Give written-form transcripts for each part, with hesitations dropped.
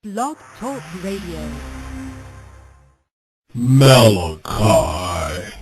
Blog Talk Radio. Malachi.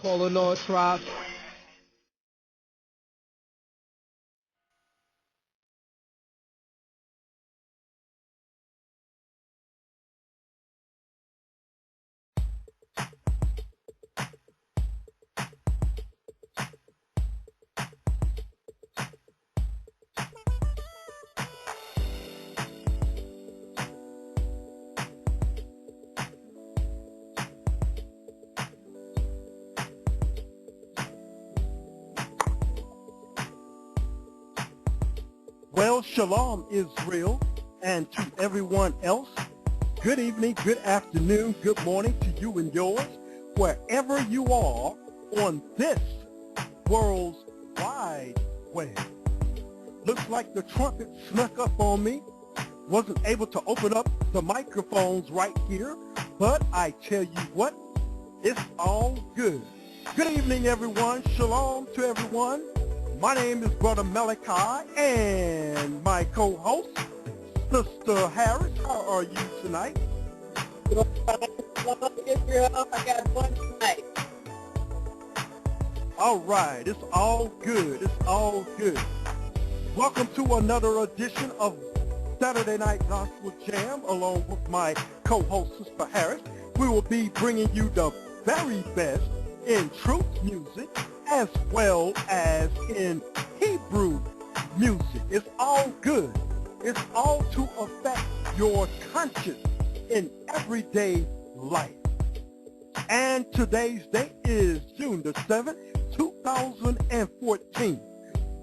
Calling all tribes. Well, shalom, Israel, and to everyone else, good evening, good afternoon, good morning to you and yours, wherever you are on this world's wide web. Looks like the trumpet snuck up on me. Wasn't able to open up the microphones right here, but I tell you what, it's all good. Good evening, everyone. Shalom to everyone. My name is Brother Malachi, and my co-host, Sister Harris. How are you tonight? Israel, I got one tonight. All right, it's all good. It's all good. Welcome to another edition of Saturday Night Gospel Jam, along with my co-host, Sister Harris. We will be bringing you the very best in truth music, as well as in Hebrew music. It's all good. It's all to affect your conscience in everyday life. And today's date is June the 7th, 2014.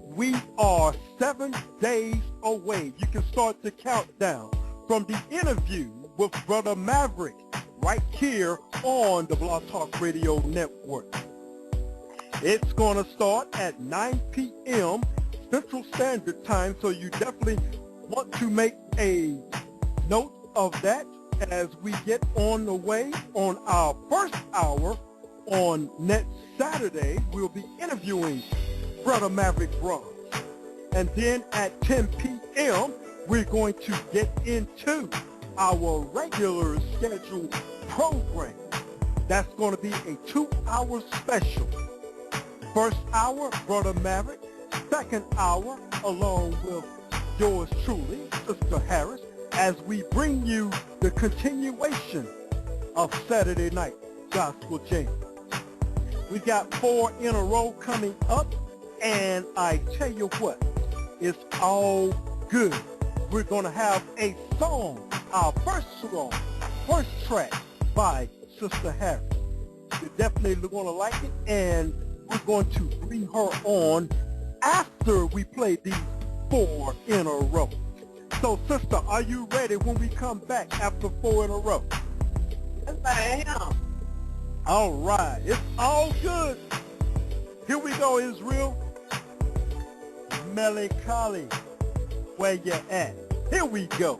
We are 7 days away. You can start the countdown from the interview with Brother Maverick right here on the Blog Talk Radio Network. It's going to start at 9 p.m. Central Standard Time, so you definitely want to make a note of that as we get on the way on our first hour on next Saturday. We'll be interviewing Brother Maverick Bronze. And then at 10 p.m., we're going to get into our regular scheduled program. That's going to be a 2-hour special. First hour, Brother Maverick. Second hour, along with yours truly, Sister Harris, as we bring you the continuation of Saturday Night Gospel Jam. We got 4 in a row coming up, and I tell you what, it's all good. We're going to have a song, our first song, first track by Sister Harris. You're definitely going to like it, and we're going to bring her on after we play these 4 in a row. So, sister, are you ready when we come back after 4 in a row? Yes, I am. All right. It's all good. Here we go, Israel. Melancholy, where you at? Here we go.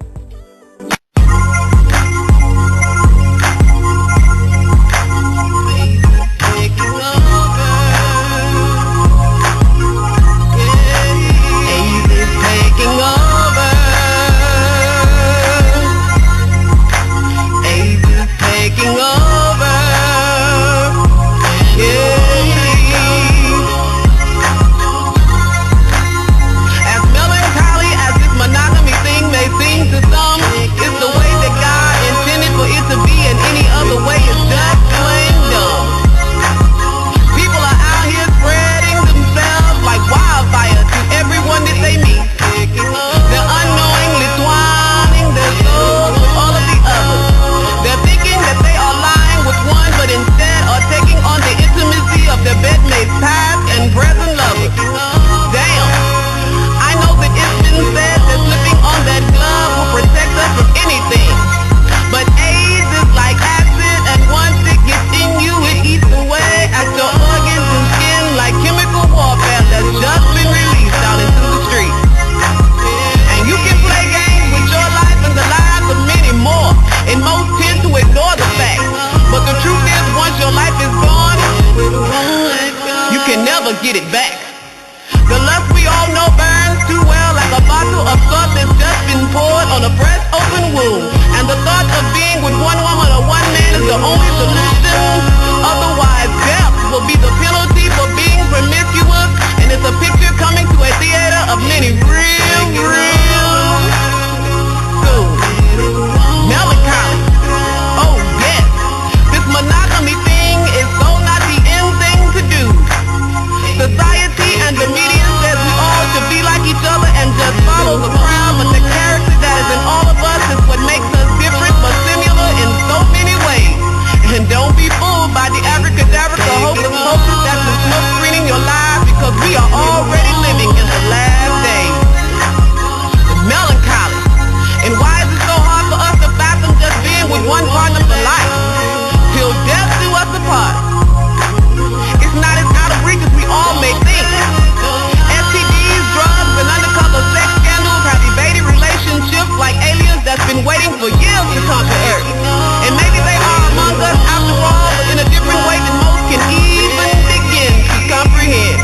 Get it back. The lust we all know burns too well, like a bottle of thought that's just been poured on a fresh open wound. And the thought of being with one woman or one man is the only solution. Otherwise, death will be the penalty for being promiscuous. And it's a picture coming to a theater of many real soon. Melancholy. Oh yes, this monogamy thing is so not the end thing to do. Society and the media says we all should be like each other and just follow the crowd, but the character that is in all of us is what makes us different but similar in so many ways. And don't be fooled by the abracadabra, the hocus pocus that's been smoke screening your lives, because we are already living in the last days. Melancholy. And why is it so hard for us to fathom just being with one partner for life? Till death do us apart. It's not as out of reach as we all may think. STDs, drugs, and undercover sex scandals have evaded relationships like aliens that's been waiting for years to come to Earth. And maybe they are among us after all, but in a different way than most can even begin to comprehend.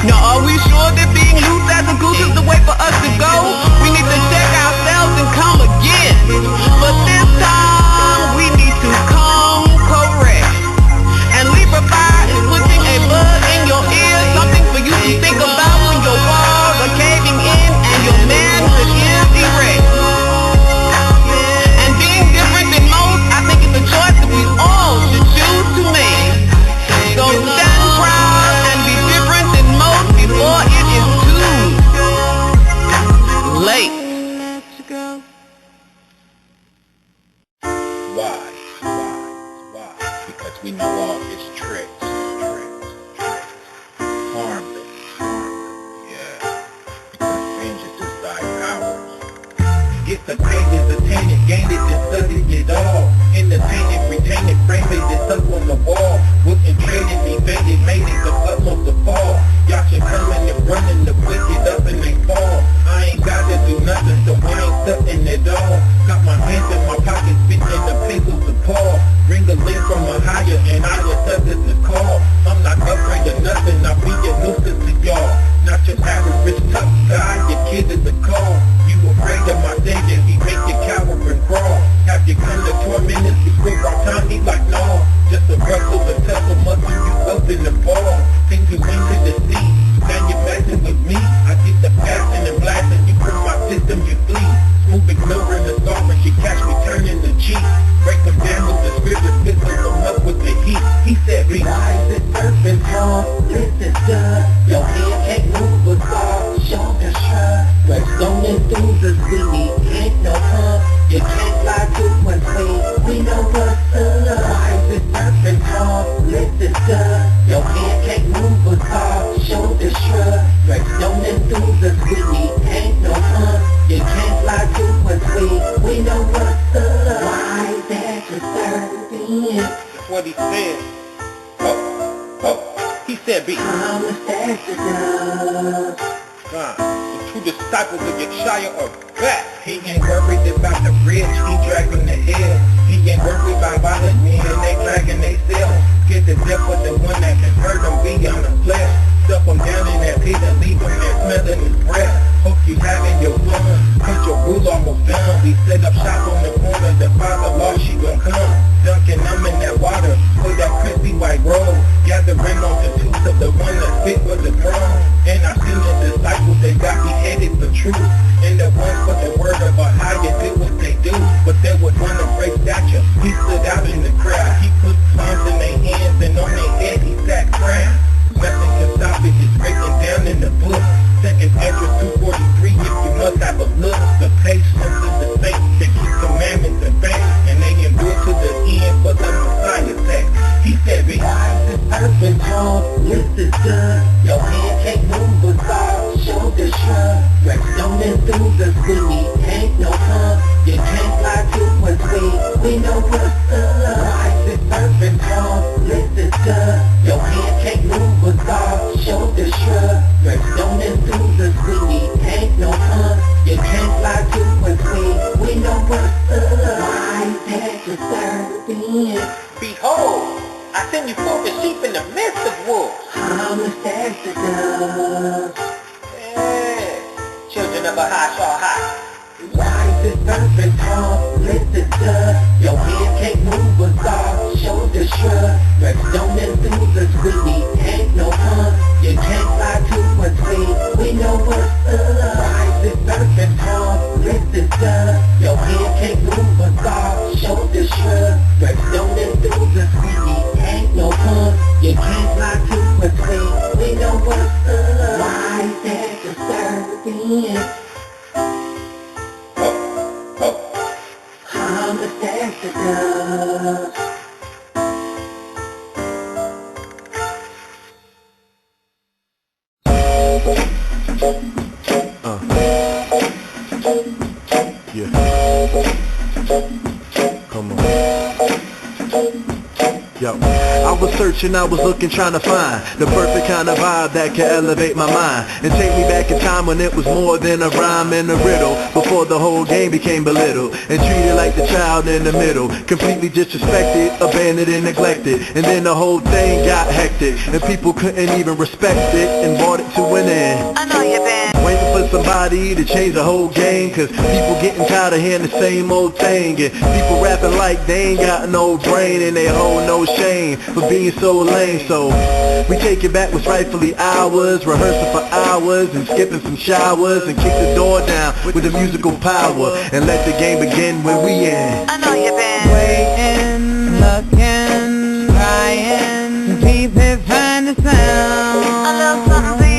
Now, are we sure that being loose as a goose is the way for us to go? We need to check ourselves and come again. But this time, we need to come correct. And Libra Fire is putting a bug in your ear, something for you to think about when your walls are caving in and your manhood is erect. And being different than most, I think it's a choice that we all should choose to make. So stand proud and be different than most before it is too late. Why? Because we know all his tricks. Harmless. Yeah. Because vengeance is thy power. Get the pain is attained, gained it, and studied it all. entertained, retained, framed it, it's up on the wall. Wouldn't trade it, evaded, made it the utmost to fall. Y'all should come in and running the wicked up and they fall. I ain't got to do nothing, so I ain't stuffing it all. Got my hands in my pockets, spitting the pencils to Paul. Ring a link from a higher, and I accepted the call. I'm not afraid of nothing, I'll be a nuisance to y'all. Not your average tough guy, your kid is a call. You afraid of my danger, he make you cower and crawl. Have you come to torment us before our time? He like, no, just a rustle, a tussle, muscle you up in the ball. Think you into the sea, now you're messing with me. I get the passing and blasting, you from my system, you bleed. Smooth ignoring the song when she catch me turning the cheek. Break them down with the scriptures, pistol them up with the heat. He said, be why is it surfing hard? Listen, sir, your hand can't move a saw, shoulder shrug. Redstone enthusiasm, ain't no pump. You can't fly too much weight, we know what's up. Why is it surfing hard? Listen, sir, your hand can't move a saw, shoulder shrug. Redstone enthusiasm, ain't no pump. You can't fly too much weight, we know what's up. Why is that disturbing? That's what he said. He said, be I'm a the two disciples of Yeshua are back. He ain't worried about the rich, he dragging the hill. He ain't worried about violent men, they dragging they self. Get the death of the one that can hurt them beyond the flesh. Stuff him down in that pit and leave him there smelling his breath. Hope you having your fun, cause your rule almost done. We set up shop on the corner, the father law, she gon' come. Dunking, I'm in that water, for that crispy white roll. Gathering on the tooth of the one that fit for the throne. And I seen the disciples, they got beheaded for truth. And the ones for the word about how you do what they do. But they would run a break stature. He stood out in the crowd. He put palms in their hands and on their head he sat crowned. Nothing can stop it, it's breaking down in the book. Second Ezra 2:43, if you must have a look. The patience of the saints that keep commandments and faith. And they endure to the end for the Messiah's sake. He said, behind this earth home, listen good. Your hand can't move a saw, shoulder shrug. Redstone enthusiasm, ain't no pump. You can't fly too much weight, we know what's up. Why this earth home, listen good. Your hand can't move a saw, shoulder shrug. Redstone enthusiasm, ain't no pump. You can't fly too much weight, we know what's up. Why is that disturbing? Behold, I send you forth as sheep in the midst of wolves. I'm a the children of a high. Why is this serpent tall? Listen, your hand can't move a saw, shoulder shrug. Redstone enthusiasm, ain't no pump. You can't fly too much weight, we know what's up. Why is this serpent tall? Listen, your hand can't move a saw, shoulder shrug. Redstone enthusiasm, ain't no pump. You can't fly too much weight, we know what's up. Why is that disturbing? I'm the sensitive. Come on. Yo, I was searching, I was looking, trying to find the perfect kind of vibe that can elevate my mind and take me back in time when it was more than a rhyme and a riddle, before the whole game became belittled and treated like the child in the middle, completely disrespected, abandoned and neglected. And then the whole thing got hectic and people couldn't even respect it and brought it to an end. I know you've been waiting for somebody to change the whole game, cause people getting tired of hearing the same old thing, and people rapping like they ain't got no brain and they hold no shame for being so lame. So we take it back what's rightfully ours, rehearsing for hours and skipping some showers and kick the door down with the musical power and let the game begin when we in. I know you've been waiting, looking, trying, people trying to sound a little something for you.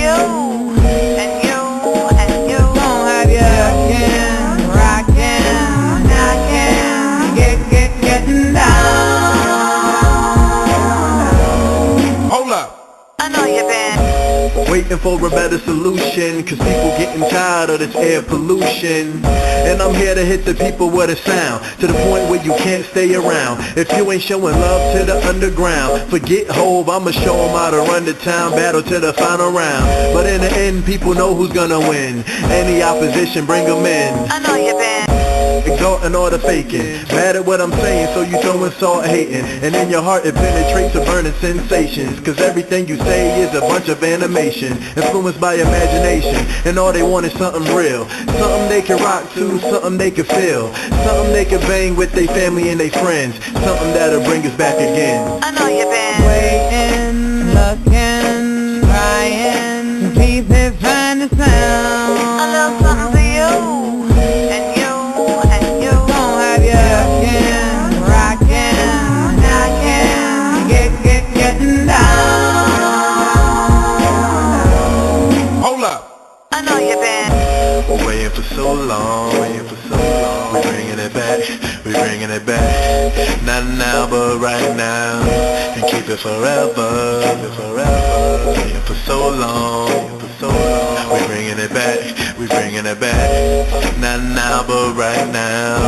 waiting for a better solution, cause people getting tired of this air pollution. And I'm here to hit the people with a sound, to the point where you can't stay around. If you ain't showing love to the underground, forget Hove, I'ma show them how to run the town. Battle to the final round, but in the end people know who's gonna win. Any opposition, bring them in. I know you been Exalting all the faking, mad at what I'm saying, so you throwing salt hating. And in your heart it penetrates to burning sensations, cause everything you say is a bunch of animation, influenced by imagination. And all they want is something real, something they can rock to, something they can feel, something they can bang with their family and their friends, something that'll bring us back again. I know you been waiting, looking, trying, keep it trying to sound. a little something for you. I know you been waiting for so long, we're bringing it back, not now but right now, and keep it forever, waiting for so long, we're bringing it back, not now but right now,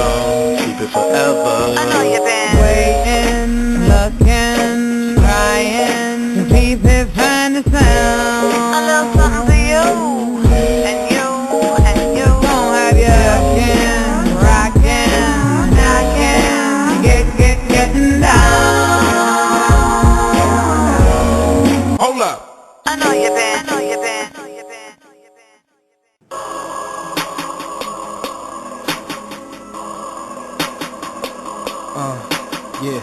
keep it forever. I know you been waiting, looking, trying, keep it trying to sound. a little something for you. I know you been Yeah.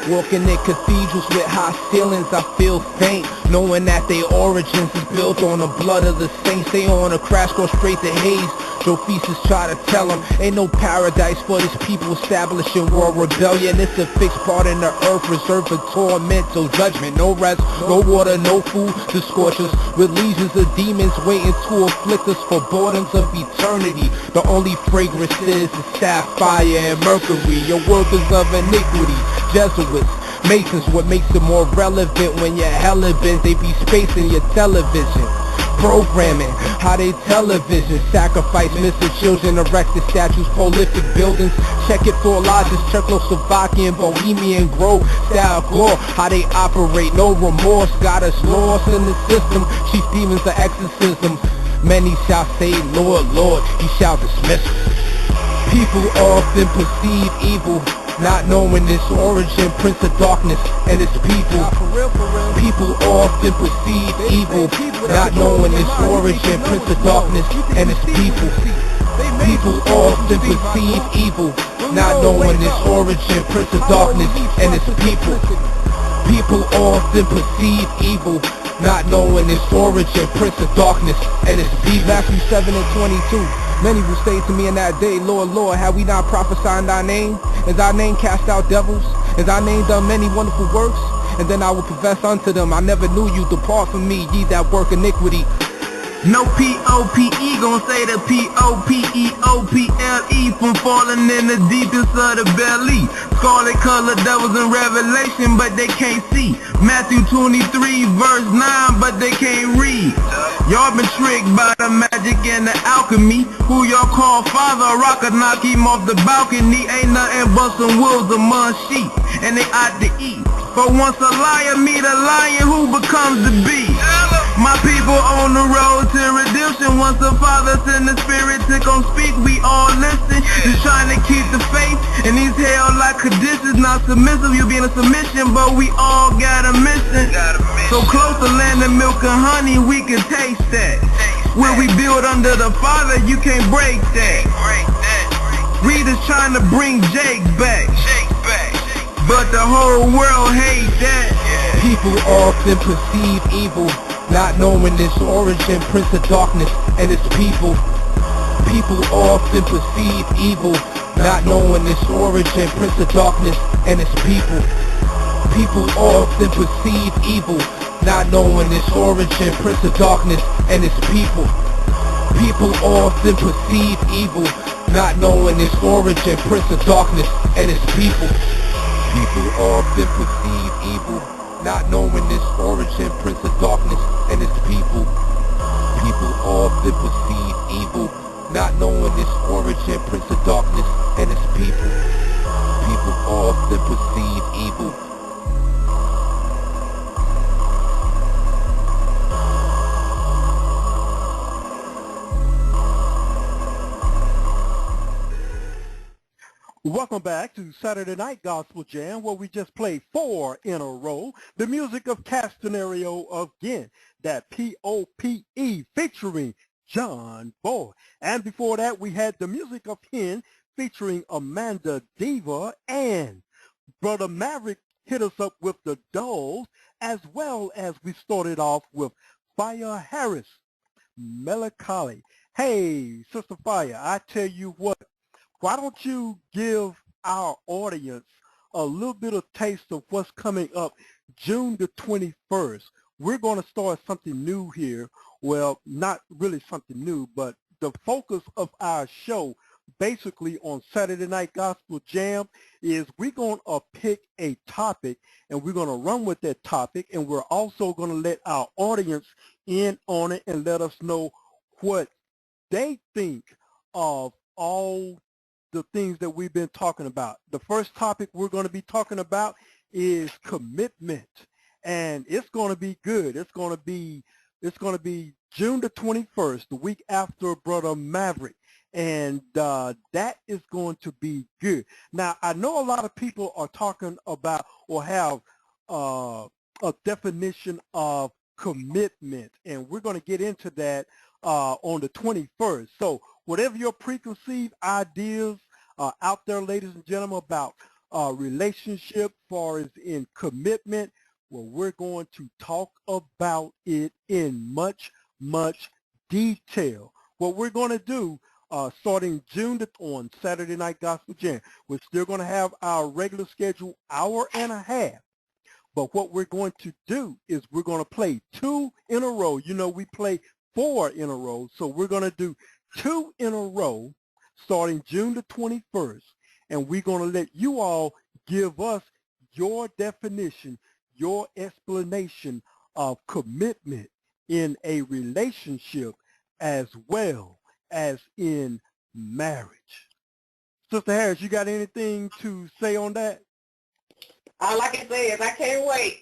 Walking in cathedrals with high ceilings, I feel faint, knowing that their origins is built on the blood of the saints. They on a crash course straight to Hades. Josephus try to tell them, ain't no paradise for these people establishing world rebellion. It's a fixed part in the earth reserved for torment, so judgment. No rest, no water, no food to scorch us, with legions of demons waiting to afflict us for boredoms of eternity. The only fragrance is sapphire and mercury. Your workers of iniquity, Jesuits, Masons. What makes it more relevant when you're hella bent? They be spacing your television, programming how they television sacrifice missing children, erected statues, prolific buildings. Check it for lodges, Czechoslovakian, Bohemian Grove style gore. How they operate, no remorse, got us lost in the system. Chief demons of exorcism. Many shall say, Lord, Lord, he shall dismiss us. People often perceive evil, not knowing its origin, prince of darkness and its people. People often perceive evil, not knowing its origin, prince of darkness and its people. People often perceive evil, not knowing its origin, prince of darkness and its people. People often perceive evil, not knowing its origin, prince of darkness and its people. Matthew 7:22. Many will say to me in that day, Lord, Lord, have we not prophesied in thy name? In thy name cast out devils? In thy name done many wonderful works? And then I will confess unto them, I never knew you, depart from me, ye that work iniquity. No P-O-P-E, gon' say the P-O-P-E-O-P-L-E from falling in the deepest of the belly. Scarlet colored devils in Revelation, but they can't see. Matthew 23 verse 9, but they can't read. Y'all been tricked by the magic and the alchemy. Who y'all call father, rock or knock him off the balcony. Ain't nothing but some wolves among sheep, and they ought to eat. But once a liar meet a lion, who becomes the beast? My people on the road to redemption. Once the Father send the Spirit to come speak, we all listen. Just trying to keep the faith in these hell-like conditions. Not submissive, you be in a submission, but we all got a mission. So close to land of milk and honey, we can taste that. Where we build under the Father, you can't break that. Readers trying to bring Jake back, but the whole world hates that. People often perceive evil, not knowing its origin, prince of darkness and its people. People often perceive evil, not knowing its origin, prince of darkness and its people. People often perceive evil, not knowing its origin, prince of darkness and its people. People often perceive evil, not knowing its origin, prince of darkness and its people. People often perceive evil, not knowing its origin, Prince of Darkness and its people. People often perceive evil, not knowing its origin, Prince of Darkness and its people. People often perceive evil. Welcome back to Saturday Night Gospel Jam, where we just played 4 in a row. The music of Castanerio again, that P-O-P-E featuring John Boy. And before that, we had the music of Hen featuring Amanda Diva, and Brother Maverick hit us up with the Dolls, as well as we started off with Fire Harris, Melancholy. Hey, Sister Fire, I tell you what, why don't you give our audience a little bit of taste of what's coming up June the 21st. We're going to start something new here. Well, not really something new, but the focus of our show basically on Saturday Night Gospel Jam is we're going to pick a topic and we're going to run with that topic, and we're also going to let our audience in on it and let us know what they think of all the things that we've been talking about. The first topic we're going to be talking about is commitment, and it's going to be good. It's going to be June the 21st, the week after Brother Maverick, and that is going to be good. Now, I know a lot of people are talking about or have a definition of commitment, and we're going to get into that on the 21st. So whatever your preconceived ideas out there, ladies and gentlemen, about relationship as far as in commitment, well, we're going to talk about it in much detail. What we're going to do starting June on Saturday Night Gospel Jam, we're still going to have our regular schedule hour and a half. But what we're going to do is we're going to play 2 in a row. You know, we play 4 in a row. So we're going to do 2 in a row starting June the 21st. And we're going to let you all give us your definition, your explanation of commitment in a relationship as well as in marriage. Sister Harris, you got anything to say on that? All I can say is I can't wait.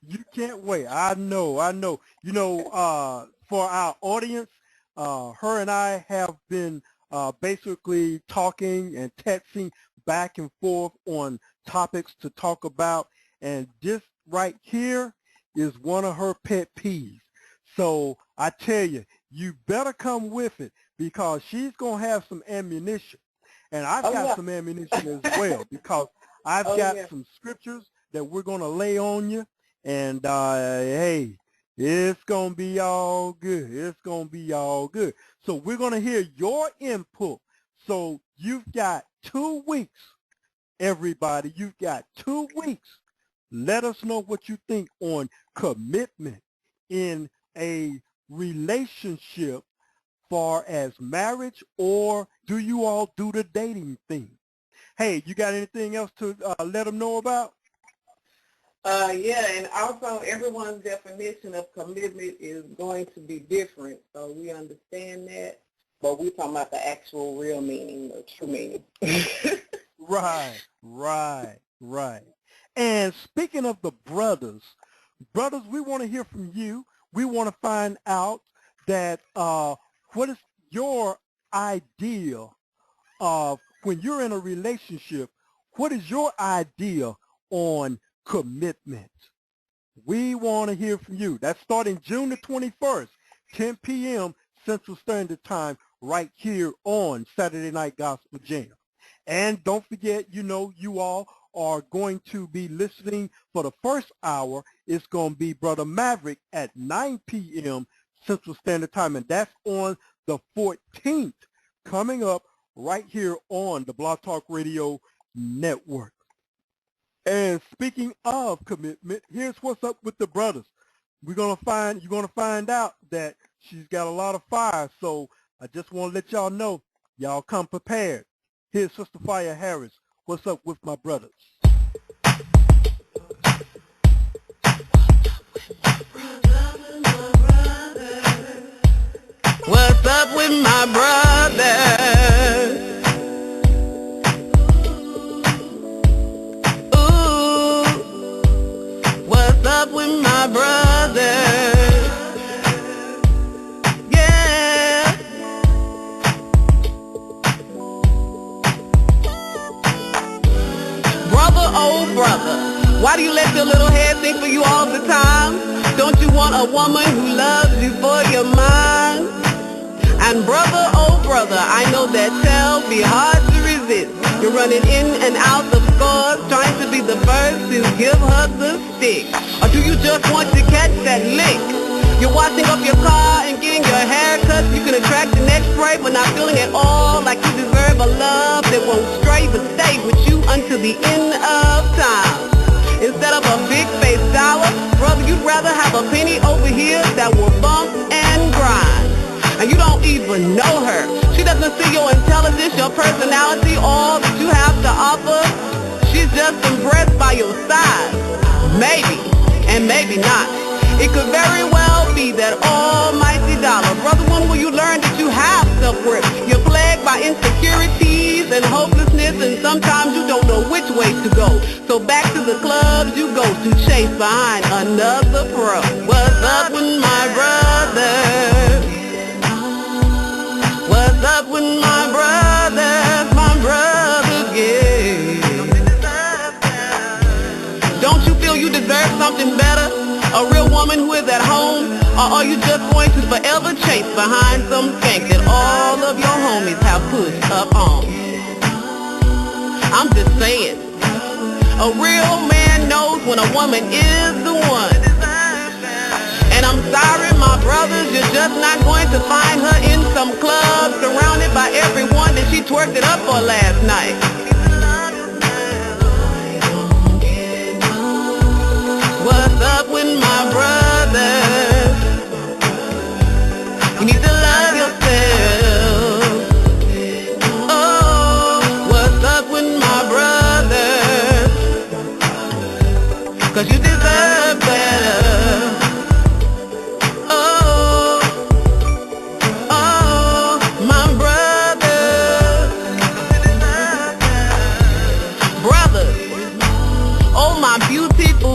You can't wait. I know. You know, for our audience, her and I have been basically talking and texting back and forth on topics to talk about, and this right here is one of her pet peeves. So I tell you, you better come with it, because she's going to have some ammunition. And I've got some ammunition as well, because I've got some scriptures that we're going to lay on you. And, hey, it's going to be all good. It's going to be all good. So we're going to hear your input. So you've got 2 weeks, everybody. You've got 2 weeks. Let us know what you think on commitment in a relationship, far as marriage, or do you all do the dating thing? Hey, you got anything else to let them know about? Yeah, and also everyone's definition of commitment is going to be different, so we understand that, but we're talking about the actual real meaning, the true meaning. Right. And speaking of the brothers, we want to hear from you. We want to find out that what is your idea of when you're in a relationship, what is your idea on commitment? We want to hear from you. That's starting June the 21st, 10 p.m. Central Standard Time, right here on Saturday Night Gospel Jam. And don't forget, you know, you all are going to be listening for the first hour. It's going to be Brother Maverick at 9 p.m. Central Standard Time, and that's on the 14th, coming up right here on the Blog Talk Radio Network. And speaking of commitment, here's what's up with the brothers. You're gonna find out that she's got a lot of fire. So I just want to let y'all know, y'all come prepared. Here's Sister Fire Harris. What's up with my brothers? What's up with my brothers? Ooh, what's up with my brothers? Yeah. Brother, oh brother, why do you let your little head think for you all the time? Don't you want a woman who loves you for your mind? And brother, oh brother, I know that tell be hard to resist. You're running in and out of scores, trying to be the first to give her the stick. Or do you just want to catch that lick? You're washing up your car and getting your hair cut. You can attract the next prey, but not feeling at all like you deserve a love that won't stray but stay with you until the end of time. Instead of a big face dollar, brother, you'd rather have a penny over here that will bump and grind. And you don't even know her. She doesn't see your intelligence, your personality, all that you have to offer. She's just impressed by your size. Maybe, and maybe not. It could very well be that almighty dollar. Brother, when will you learn that you have self-worth? You're plagued by insecurities and hopelessness, and sometimes you don't know which way to go. So back to the clubs you go to chase behind another pro. What's up with my brothers? What's up with my brothers, yeah. Don't you feel you deserve something better? A real woman who is at home? Or are you just going to forever chase behind some skank that all of your homies have pushed up on? I'm just saying, a real man knows when a woman is the one. And I'm sorry, my brothers, you're just not going to find her in some club surrounded by everyone that she twerked it up for last night. What's up with my brothers? You need to love yourself. Oh, what's up with my brothers? 'Cause you deserve better.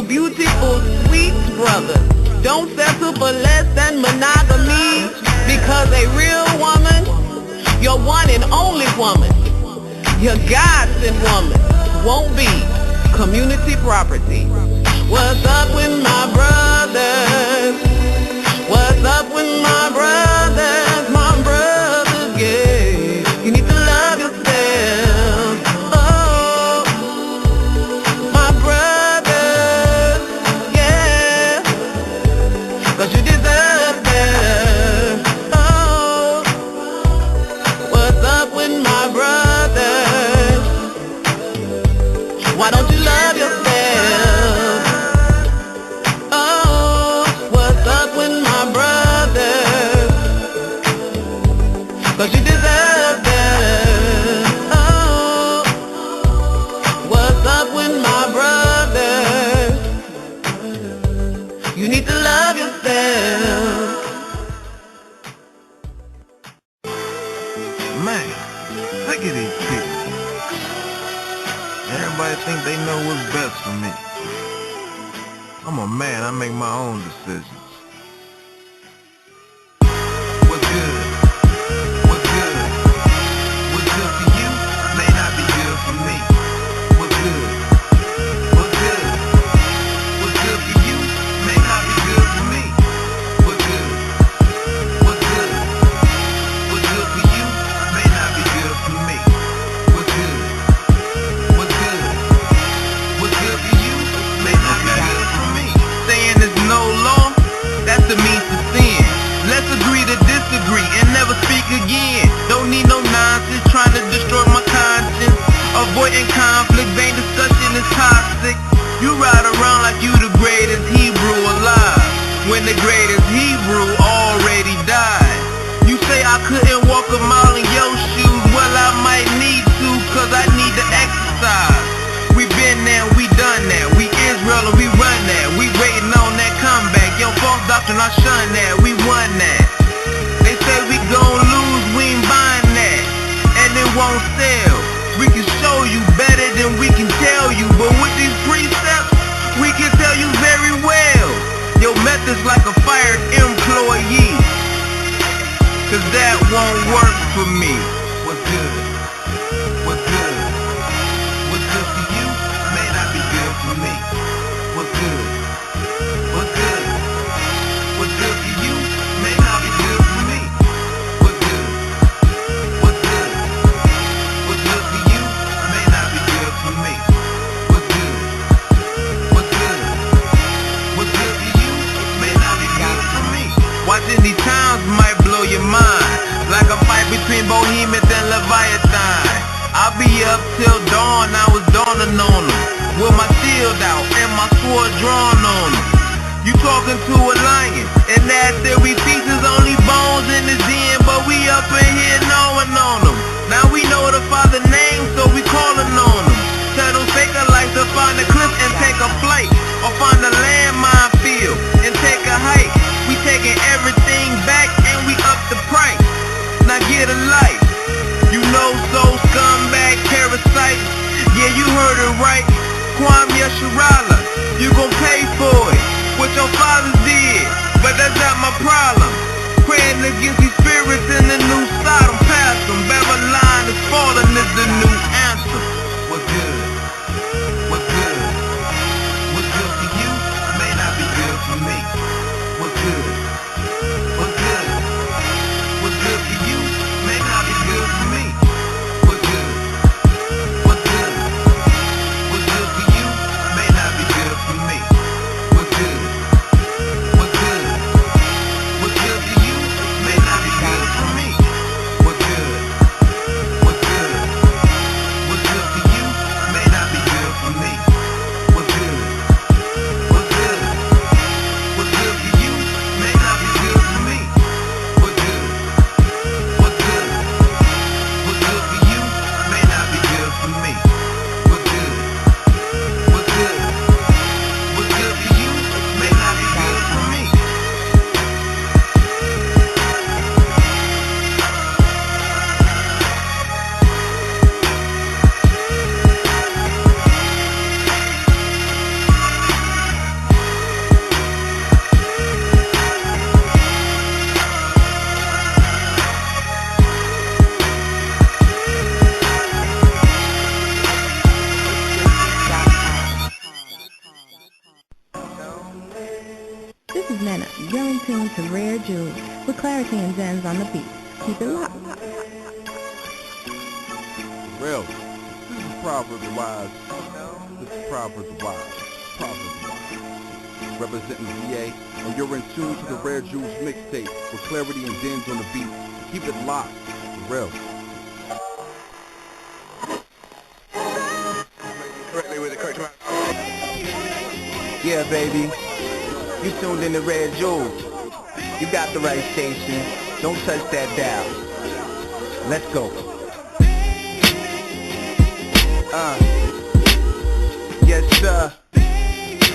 Beautiful, sweet brother, don't settle for less than monogamy, because a real woman, your one and only woman, your God-sent woman, won't be community property. What's up with my brothers? What's up with my brothers, yeah. You need to love yourself. You deserve better. Oh, what's up with my brothers? Why don't you love yourself? Oh, what's up with my brothers? 'Cause you deserve better. Oh, what's up with my brothers? You need to love yourself. Man, look at these people. Everybody think they know what's best for me. I'm a man, I make my own decisions. What's good? What's good? What's good for you may not be good for me. What's good? What's good? What's good for you may not be good for me. What's good? What's good? What's good for you may not be good for me. What's good? What's good? What's good for you may not be good for me. Saying there's no law, that's the means to sin. Let's agree to disagree and never speak again. Don't need no nonsense trying to destroy my conscience. Avoiding conflict, vain discussion is toxic. You ride around like you the greatest Hebrew alive, when the greatest Hebrew already died. You say I couldn't walk a mile in your shoes, well I might need to, 'cause I need to exercise. I shun that, we won that. They say we gon' lose, we ain't buying that. And it won't sell. We can show you better than we can tell you, but with these precepts, we can tell you very well. Your method's like a fired employee, cause that won't work for me. What's good? What's good? What's good for you may not be good for me. What's good? What's good? What's good for you may not be good for me. What's good? What's good? What's good for you may not be good for me. What's good? What's good? What's good for you may not be good for me. Watching these times might blow your mind, like a fight between Behemoth and Leviathan. I'll be up till dawn, I was dawning on them, with my shield out and my sword drawn on them. You talking to a lion, and that there we pieces, only bones in the den, but we up in here knowing on them. Now we know the Father name, so we calling on them. Tell those faker like to find a cliff and take a flight, or find a landmine field and take a hike. We taking everything back and we up the price. Now get a life. You know, soul scumbag parasite. Yeah, you heard it right. Kwam Yashuv-el, you gon' pay for it, what your fathers did, but that's not my problem. Praying against these spirits in the new Sodom, past them. Babylon is falling is the new answer. What's good? What's good? What's good for you may not be good for me. What's good? What's good? What's good for you may not be good for me. What's good? What's good? What's good for you may not be good for me. What's good? What's good? What's good for you may not be good for me. What's good? What's good? What's good for you may not be good for me. What's good? What's good? What's good for you may not be good for me. What's good? What's good? What's good for you may not be good for me. What's good? What's good? What's good for you may not be good for me. This is Nana. You're in tune to Rare Jewels with Clarity and Jamz on the beat. Keep it locked. Real. This is Proverbs of Wise. This is Proverbs of Wise. Proverbs of Wise. Representing VA, and you're in tune to the Rare Jewels mixtape with Clarity and Jamz on the beat. Keep it locked. Real. Correctly with the correct amount. Yeah, baby. You tuned in to Red Jewels. You got the right station. Don't touch that dial. Let's go. Yes, sir.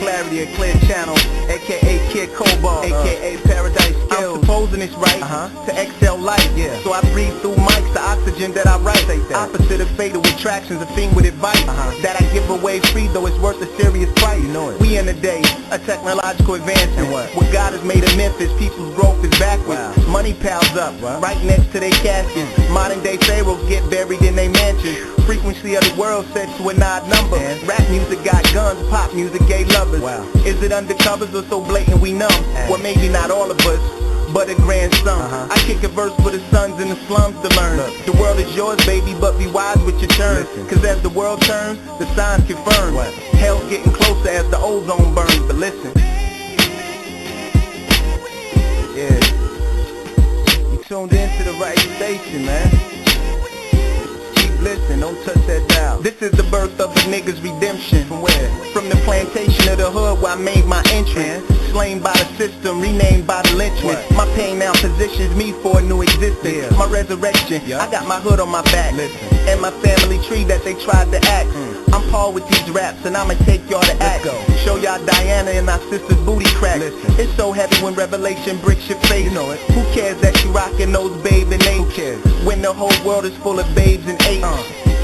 Clarity, a clear channel, aka Kid Kobo, aka Paradise Skills. I'm supposing it's right to excel light. So I breathe through mics the oxygen that I write. Opposite of fatal attractions, a thing with advice that I give away free, though it's worth a serious price. You know it. We in a day, a technological advancement. What God has made a myth is people's growth is backwards. Money piles up right next to their caskets. Modern day pharaohs get buried in their mansions. Frequency of the world set to an odd number. Rap music got guns, pop music gay lovers. Is it undercovers or so blatant we numb? Well, maybe not all of us, but a grandson. I kick a verse for the sons in the slums to learn. The world is yours, baby, but be wise with your turn. Cause as the world turns, the signs confirm. Hell's getting closer as the ozone burns. But listen, you tuned into the right station, man. Listen, don't touch that dial. This is the birth of the nigga's redemption. From where? From the plantation of the hood where I made my entrance. Slain by the system, renamed by the lynchmen. My pain now positions me for a new existence. My resurrection, I got my hood on my back. And my family tree that they tried to act. I'm Paul with these raps, and I'ma take y'all to act. Show y'all Diana and our sister's booty crack. It's so heavy when revelation breaks your face. You know it. Who cares that you rockin' those babe and apes? Who cares? When the whole world is full of babes and apes.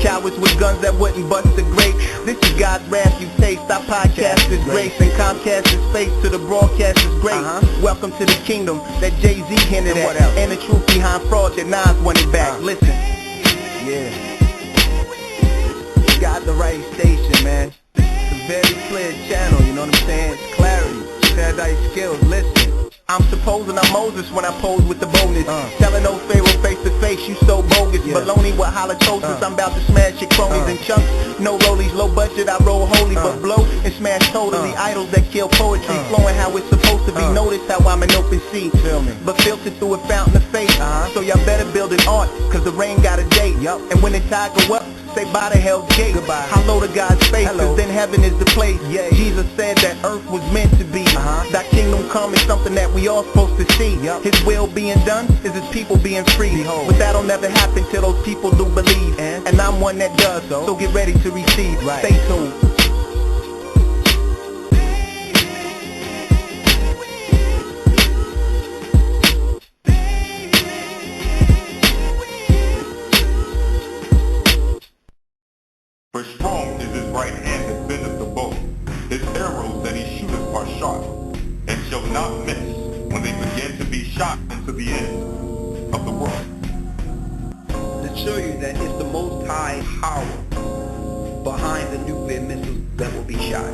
Cowards with guns that wouldn't bust the grape. This is God's wrath you taste. Our podcast is grace, and Comcast is face to the broadcast is great. Welcome to the kingdom that Jay-Z hinted at, and the truth behind fraud that Nas wanted back. Listen, yeah, you got the right station, man. It's a very clear channel, you know what I'm saying? It's clarity, paradise skills. Listen, I'm supposing I'm Moses when I pose with the boldness, telling old Pharaoh face to face, you so bogus. Baloney with halitosis, I'm about to smash your cronies in chunks. No rollies, low budget, I roll holy, but blow and smash totally. Idols that kill poetry, flowing how it's supposed to be. Notice how I'm an open sea, but filtered through a fountain of faith. So y'all better build an art, cause the rain got a date. And when the tide go up, say bye to hell's gate. Hello to God's face, cause then heaven is the place. Jesus said that earth was meant to be. Thy kingdom come is something that we all supposed to see. His will being done is his people being free. But that'll never happen till those people do believe. And I'm one that does, so get ready to receive. Stay tuned. For strong is his right hand that bendeth the bow. His arrows that he shooteth are sharp, and shall not miss when they begin to be shot into the end of the world. To show you that it's the Most High power behind the nuclear missiles that will be shot.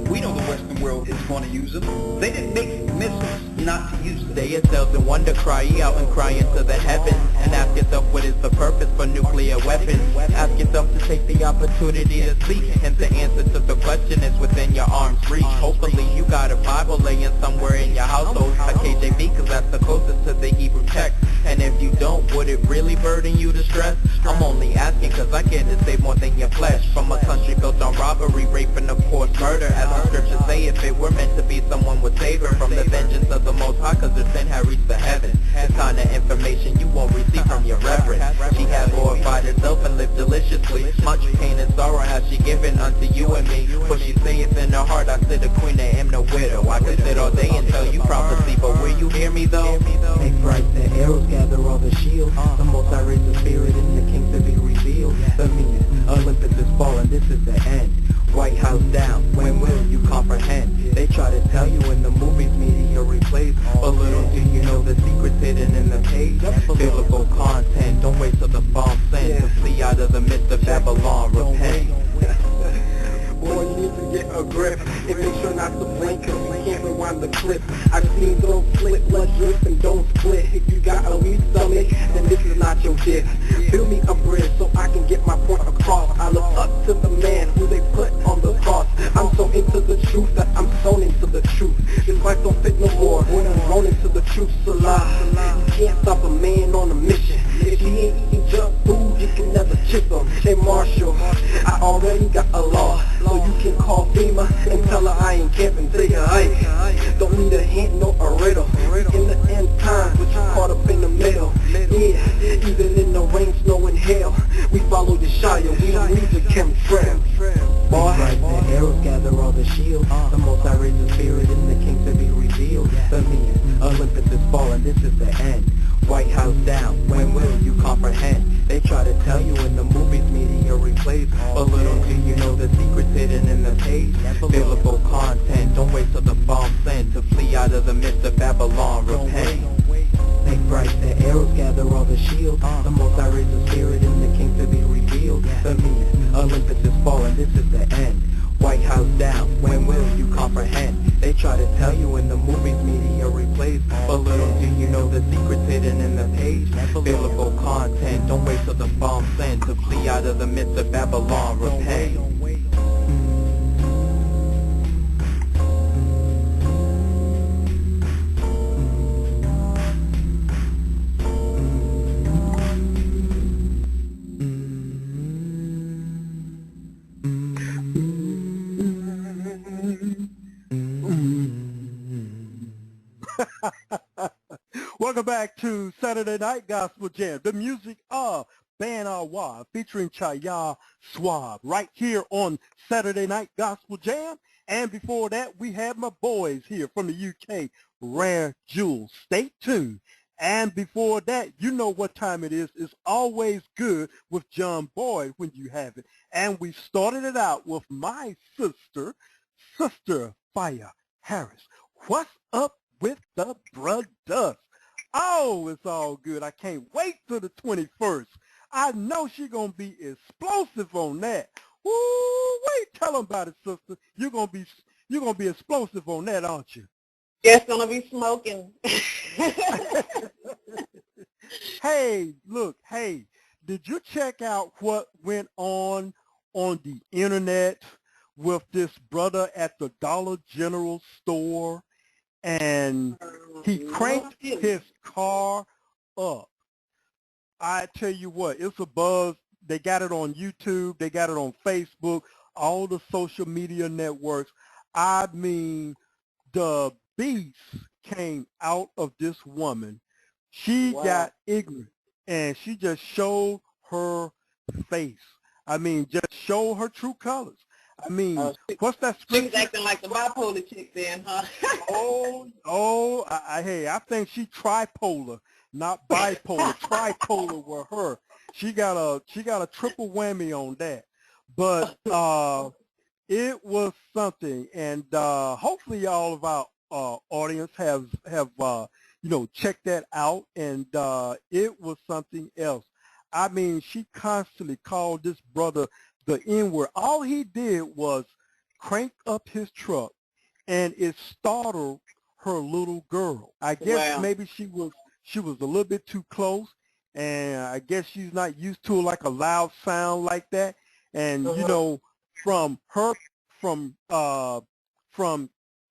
We know the Western world is going to use them. They didn't make missiles not to use them. Stay yourselves in wonder, cry ye out and cry into the heavens, and ask yourself what is the purpose for nuclear weapons. Ask yourself to take the opportunity to seek, and the answer to the question is within your arm's reach. Hopefully you got a Bible laying somewhere in your household, a KJV, cause that's the closest to the Hebrew text. And if you don't, would it really burden you to stress? I'm only asking cause I care to save more than your flesh. From a country built on robbery, rape, and of course murder. As the scriptures say, if it were meant to be, someone would save her from the vengeance of the Most High, cause her sin had reached the heaven. It's kind of information you won't receive from your reverend. She had glorified herself and lived deliciously. Much pain and sorrow has she given unto you and me. For she saith in her heart, I sit a queen, I am no widow. I could sit all day and tell you prophecy, but will you hear me though? Make bright the arrows, gather all the shields. The Most High raised the spirit and the king to be revealed. The meaning, Olympus is fallen, this is the end. White House down, when will you comprehend? They try to tell you in the movies, media replays, but little do you know the secrets hidden in the page. Biblical content, don't wait till the bomb sends to flee out of the midst of Babylon, repent. Boy, you need to get a grip and make sure not to blink, cause we can't rewind the clip. I've seen those flip, blood drip and don't split. If you got a weak stomach, then this is not your shit. Build me a bridge so I can get my point across. I look up to the man who they put on the cross. I'm so into the truth that I'm sewn into the truth. This life don't fit no more when I'm grown into the truth. Salah, you can't stop a man on a mission. If he ain't eating junk food, you can never chip him. Hey Marshall, I already got a law, so you can call FEMA and tell her I ain't camping. Take a hike. Don't need a hint, no a riddle. In the end times, but you caught up in the middle. Yeah, even in the rain, snow, and hail, we follow the Shire. We don't need the chemtrail. Boy, the arrows gather all the shields. The Most High raised the spirit and the king to be revealed. The meaning, Olympus is fallen, this is the end. White House down, when will you comprehend? They try to tell you in the movies, media replays, but little do you know the secrets hidden in the page. Biblical content, don't wait till the bomb sends to flee out of the midst of Babylon, repent. Make bright the arrows, gather all the shields. The Most High raised the spirit and the king to be revealed. The meaning, Olympus is fallen, this is the end. White House down, when will you comprehend? They try to tell you in the movies, media replays, but little do you know the secrets hidden in the page. Biblical content, don't wait till the bomb sends to flee out of the midst of Babylon, repent. Welcome back to Saturday Night Gospel Jam, the music of Ben Awa featuring Chaya Swab right here on Saturday Night Gospel Jam. And before that, we have my boys here from the UK, Rare Jewel. Stay tuned. And before that, you know what time it is. It's always good with John Boyd when you have it. And we started it out with my sister, Sister Fire Harris. What's up with the brothers? Oh, it's all good. I can't wait till the 21st. I know she's going to be explosive on that. Woo, wait, tell them about it, sister. You're gonna be explosive on that, aren't you? Yes, gonna be smoking. Hey, look, hey, did you check out what went on the internet with this brother at the Dollar General store, and he cranked his car up? I tell you what, it's a buzz. They got it on YouTube. They got it on Facebook, all the social media networks. I mean, the beast came out of this woman. She got ignorant, and she just showed her face. I mean, just show her true colors. I mean, what's that scripture? She's acting like the bipolar chick then, huh? Hey, I think she tripolar, not bipolar. Tripolar with her. She got a triple whammy on that. But it was something, and hopefully all of our audience have checked that out, and it was something else. I mean, she constantly called this brother the N-word. All he did was crank up his truck, and it startled her little girl. I guess maybe she was a little bit too close, and I guess she's not used to like a loud sound like that. And you know, from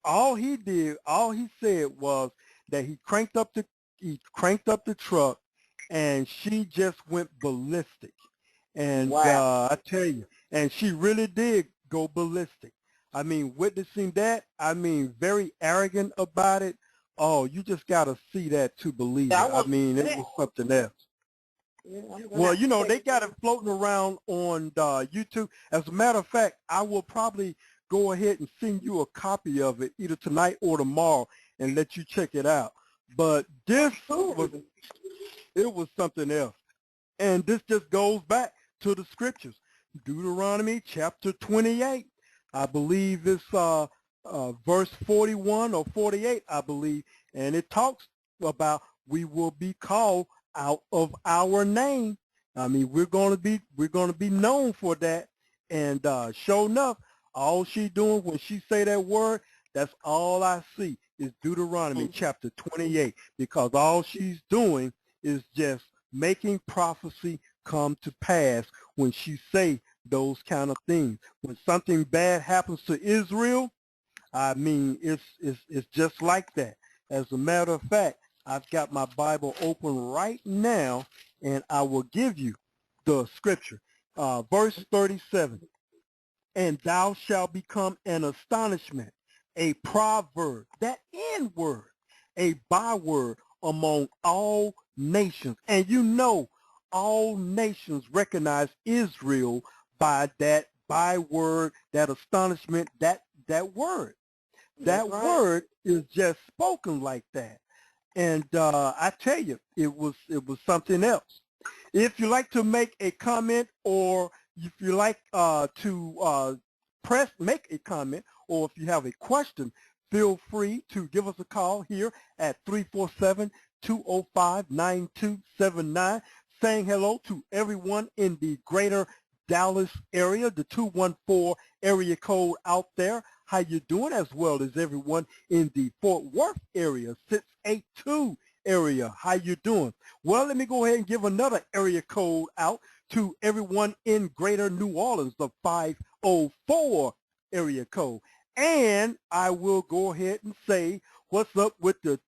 all he said was that he cranked up the truck, and she just went ballistic. And I tell you, and she really did go ballistic. I mean, witnessing that, I mean, very arrogant about it. Oh, you just got to see that to believe it. I mean, it was something else. Yeah, well, you know, they got it floating around on YouTube. As a matter of fact, I will probably go ahead and send you a copy of it either tonight or tomorrow and let you check it out. But this was something else. And this just goes back to the scriptures. Deuteronomy chapter 28. I believe it's verse 41 or 48, I believe. And it talks about we will be called out of our name. I mean, we're going to be known for that. And sure enough, all she doing when she say that word, that's all I see is Deuteronomy chapter 28, because all she's doing is just making prophecy come to pass when she say those kind of things. When something bad happens to Israel, I mean, it's just like that. As a matter of fact, I've got my Bible open right now, and I will give you the scripture. Verse 37, and thou shalt become an astonishment, a proverb, that N-word, a byword among all nations. And you know, all nations recognize Israel by that byword, that astonishment, that word. That word is just spoken like that. And I tell you, it was something else. If you like to make a comment, or if you like to make a comment, or if you have a question, feel free to give us a call here at 347-205-9279, saying hello to everyone in the greater Dallas area, the 214 area code out there. How you doing? As well as everyone in the Fort Worth area, 682 area. How you doing? Well, let me go ahead and give another area code out to everyone in greater New Orleans, the 504 area code. And I will go ahead and say what's up with the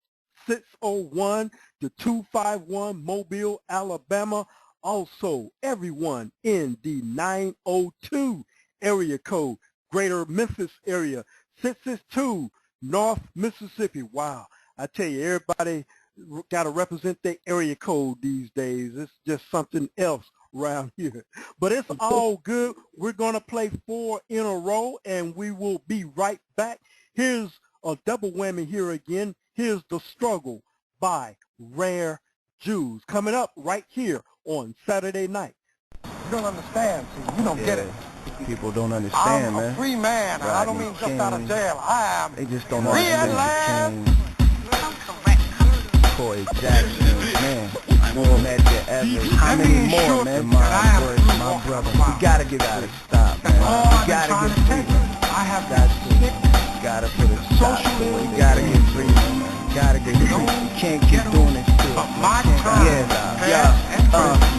601, the 251, Mobile, Alabama. Also, everyone in the 902 area code, greater Memphis area, 662, North Mississippi. Wow, I tell you, everybody got to represent their area code these days. It's just something else around here. But it's all good. We're going to play 4 in a row, and we will be right back. Here's a double whammy here again. Here's The Struggle by Rare Jews, coming up right here on Saturday night. You don't understand, see, you don't get it. People don't understand, man. I'm a free man, and I don't mean just out of jail. I am They just don't free at last. Corey Jackson, man. More Medgar Evers. How many more, man? My brother. We gotta get out of stop, man. We gotta get free. I have That's it. Gotta put a stop to it. We gotta get free, man. Gotta get free. We can't keep doing this to it.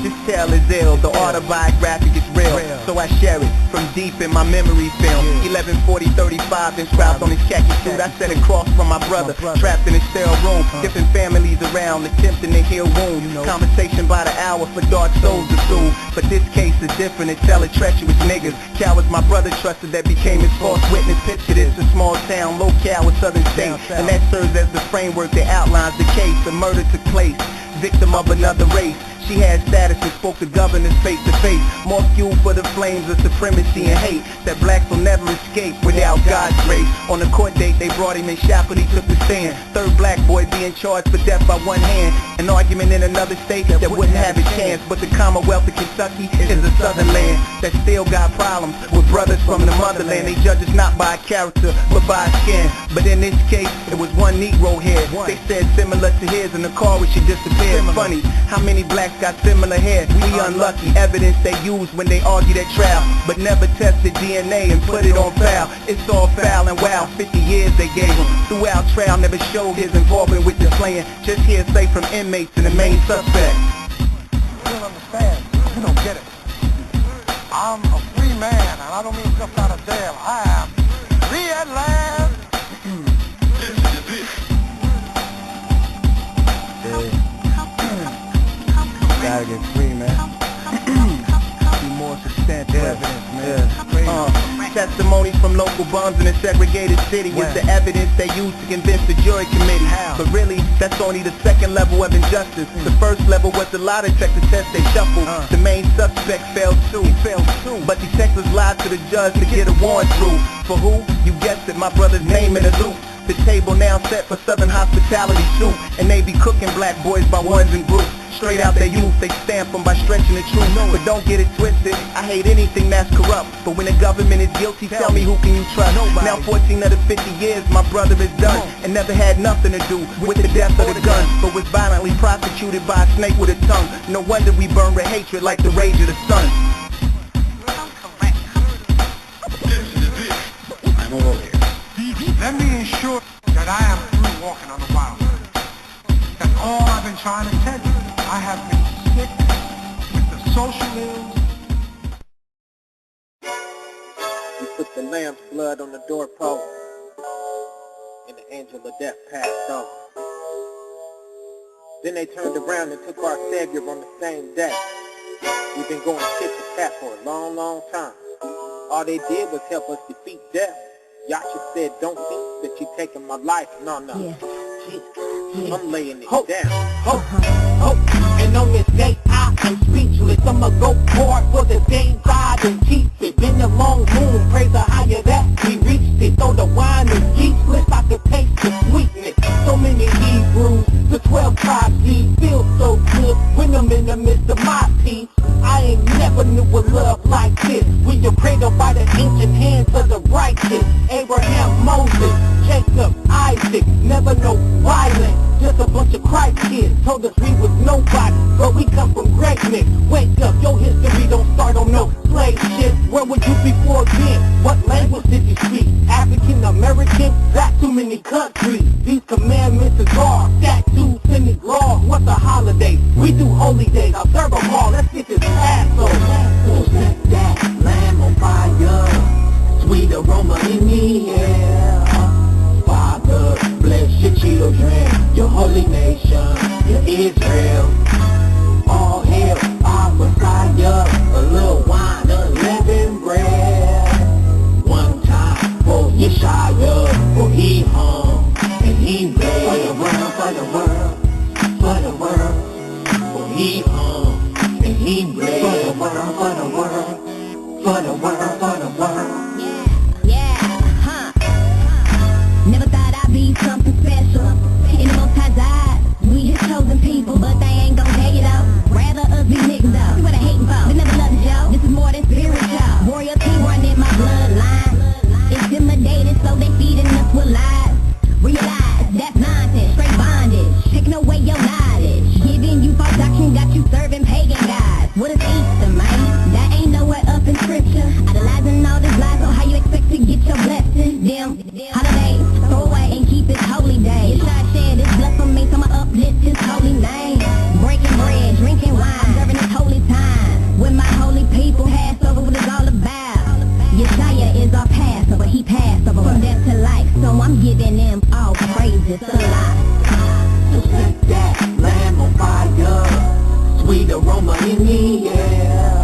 This tale is ill. The autobiographic is real. So I share it from deep in my memory film. 11/40/35 inscribed on his khaki suit. I set it cross from my brother, trapped in a sterile room. Different families around, attempting to heal wounds. Conversation by the hour for dark souls to soothe. But this case is different. It's telling treacherous niggas. Cowards my brother trusted that became his false witness. Picture this, a small town, locale with southern states. And that serves as the framework that outlines the case. The murder took place, victim of another race. She had status and spoke to governors face to face. More fuel for the flames of supremacy and hate that blacks will never escape without God's grace. On the court date they brought him in shackled, he took the stand. Third black boy being charged for death by one hand. An argument in another state that wouldn't have a chance. But the Commonwealth of Kentucky is a southern land that still got problems with brothers from the motherland. They judge us not by character but by skin. But in this case it was one Negro head. They said similar to his in the car when she disappeared. Funny how many blacks got similar hair. We unlucky. Evidence they used when they argued at trial, but never tested DNA and put it on file. It's all foul and wow. 50 years they gave him. Throughout trial never showed his involvement with the plan. Just hearsay from inmates and the main suspect. You don't understand. You don't get it. I'm a free man, and I don't mean just out of jail. I am free at last. Gotta get free, man. Be more substantial evidence, man. Testimonies from local bums in a segregated city is the evidence they used to convince the jury committee. But really, that's only the second level of injustice. The first level was the lie detector test they shuffled. The main suspect failed too. But detectives lied to the judge to get a warrant through. For who? You guessed it, my brother's name in the loop. The table now set for Southern hospitality soup, and they be cooking black boys by ones and groups. Straight out their youth, they stamp them by stretching the truth. But don't get it twisted, I hate anything that's corrupt. But when the government is guilty, tell me who can you trust? Now 14 of the 50 years my brother is done, and never had nothing to do with the death of the gun, but was violently prosecuted by a snake with a tongue. No wonder we burn with hatred like the rage of the sun. I'm over here. Let me ensure that I am through walking on the wild. That's all I've been trying to tell you. I have been sick with the social ills. You put the lamb's blood on the doorpost, and the angel of death passed over. Then they turned around and took our Savior on the same day. We've been going tit to tat for a long, long time. All they did was help us defeat death. Yashuv said, don't think that you're taking my life. No. I'm laying it down. And on this day I am speechless. I'ma go hard for the things I done keep it. Been a long moon, praise the higher that we reached it. Though the wine is yeastless, I can taste the sweetness. So many Hebrews, the 12 tribes, he feels so good when I'm in the midst of my peace. I ain't never knew a love like this. We are cradled by the ancient hands of the righteous. Abraham, Moses, Jacob, Isaac, never no violence. Just a bunch of Christ kids told us we was nobody, but we come from greatness. Wake up, your history don't start on no slave shit. Where were you before then? What language did you speak? African American? That's too many countries. These commandments is all statutes and his laws. What's a holiday? We do holy days. I'll serve them all. Let's get this Passover. Set that lamb on fire. Sweet aroma in the air. Father, bless your children, your holy nation, your Israel. All hail our Messiah, a little wine, unleavened bread. One time for Yeshua, for he hung and he bled. For the world, for the world, for the world, for he hung and he bled. For the world, for the world, for the world. Never thought I'd be something special. In the Most High's eyes, we His chosen people, but they ain't gon' take it out. Rather us be niggas though. See what they hating for? They never loved y'all. This is more than spiritual. Royalty running my bloodline. Intimidated, so they feeding us with lies. Realize that's nonsense, straight bondage. Taking away your knowledge, giving you false doctrine, got you serving pagan gods. What is Easter, man? That ain't nowhere up in scripture. Idolizing all this lies, so how you expect to get your blessing? Them holidays, throw away and keep it holy day. You try to share this blood for me, so I'ma uplift His holy name. Breaking bread, drinking wine, serving His holy time. With my holy people, Passover, what it's all about. Yeshua is our Passover, He passed over from death to life, so I'm giving Him all praises a lot. So set that lamb on fire, sweet aroma in the air.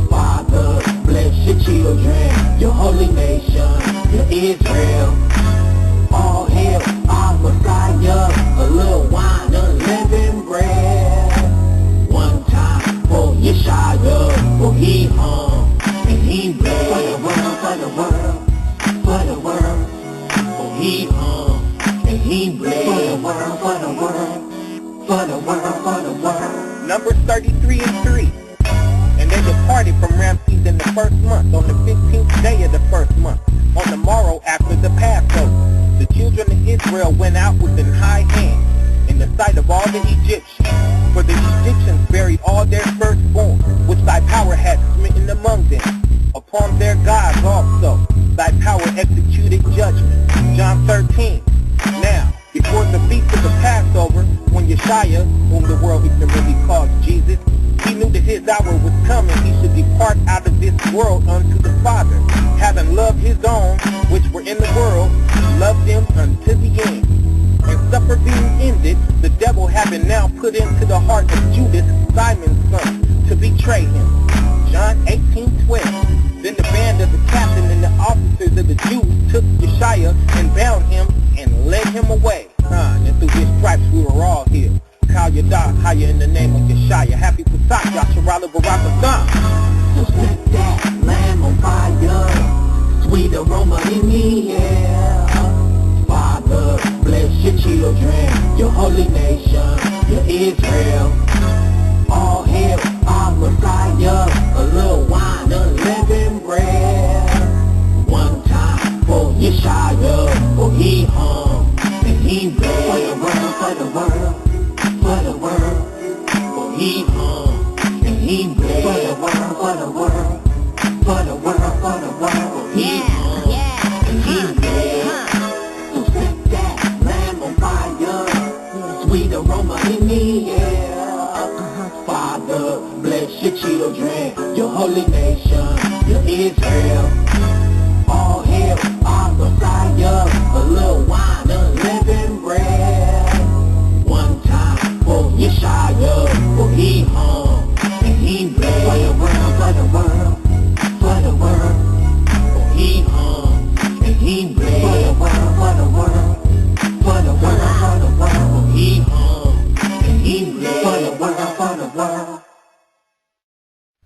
Father, bless your children, your holy nation, your Israel. All hail our Messiah, a little wine, unleavened bread. One time for Yeshua, for He hung and He bled. For the world, for the world, for the world, for He hung and He bled. For the world, for the world, for the world, for the world. Numbers 33:3. And they departed from Ramses in the first month, on the 15th day of the first month, on the morrow after the Passover. The children of Israel went out with an high hand in the sight of all the Egyptians. For the Egyptians buried all their firstborn, which thy power had smitten among them. Upon their gods also thy power executed judgment. John 13. Now, before the feast of the Passover, when Yeshua, whom the world ignorantly calls Jesus, he knew that his hour was coming, he should depart out of this world unto the Father, having loved his own, which were in the world, loved them unto the end. And supper being ended, the devil having now put into the heart of Judas, Simon's son, to betray him. John 18:12. Then the band of the captain and the officers of the Jews took Yeshua and bound him and led him away. And through his stripes we were all healed. Kal Yadah, Haya in the name of Yeshua. Happy Pesach, Yasharala Barakatah. So set that lamb on fire, sweet aroma in the air. Father, bless your children, your holy nation, your Israel. All hail our Messiah, a little wine, unleavened bread. One time for Yeshua, for He hung and He bled. For the world, for the world, for the world, for He hung and He bled. For the world, for the world, for the world, for the world, for He hung and He bled. So set that lamb on fire, sweet aroma in the air. Father, bless your children, your holy nation, your Israel. All hail our Messiah, a little wine, unleavened bread. One time for Yeshua, for He hung and He bled. For the world, for the world, for the world, for He hung and He bled. For the world, for the world, for the world, for the world, for He hung and He bled. For the world, for the world.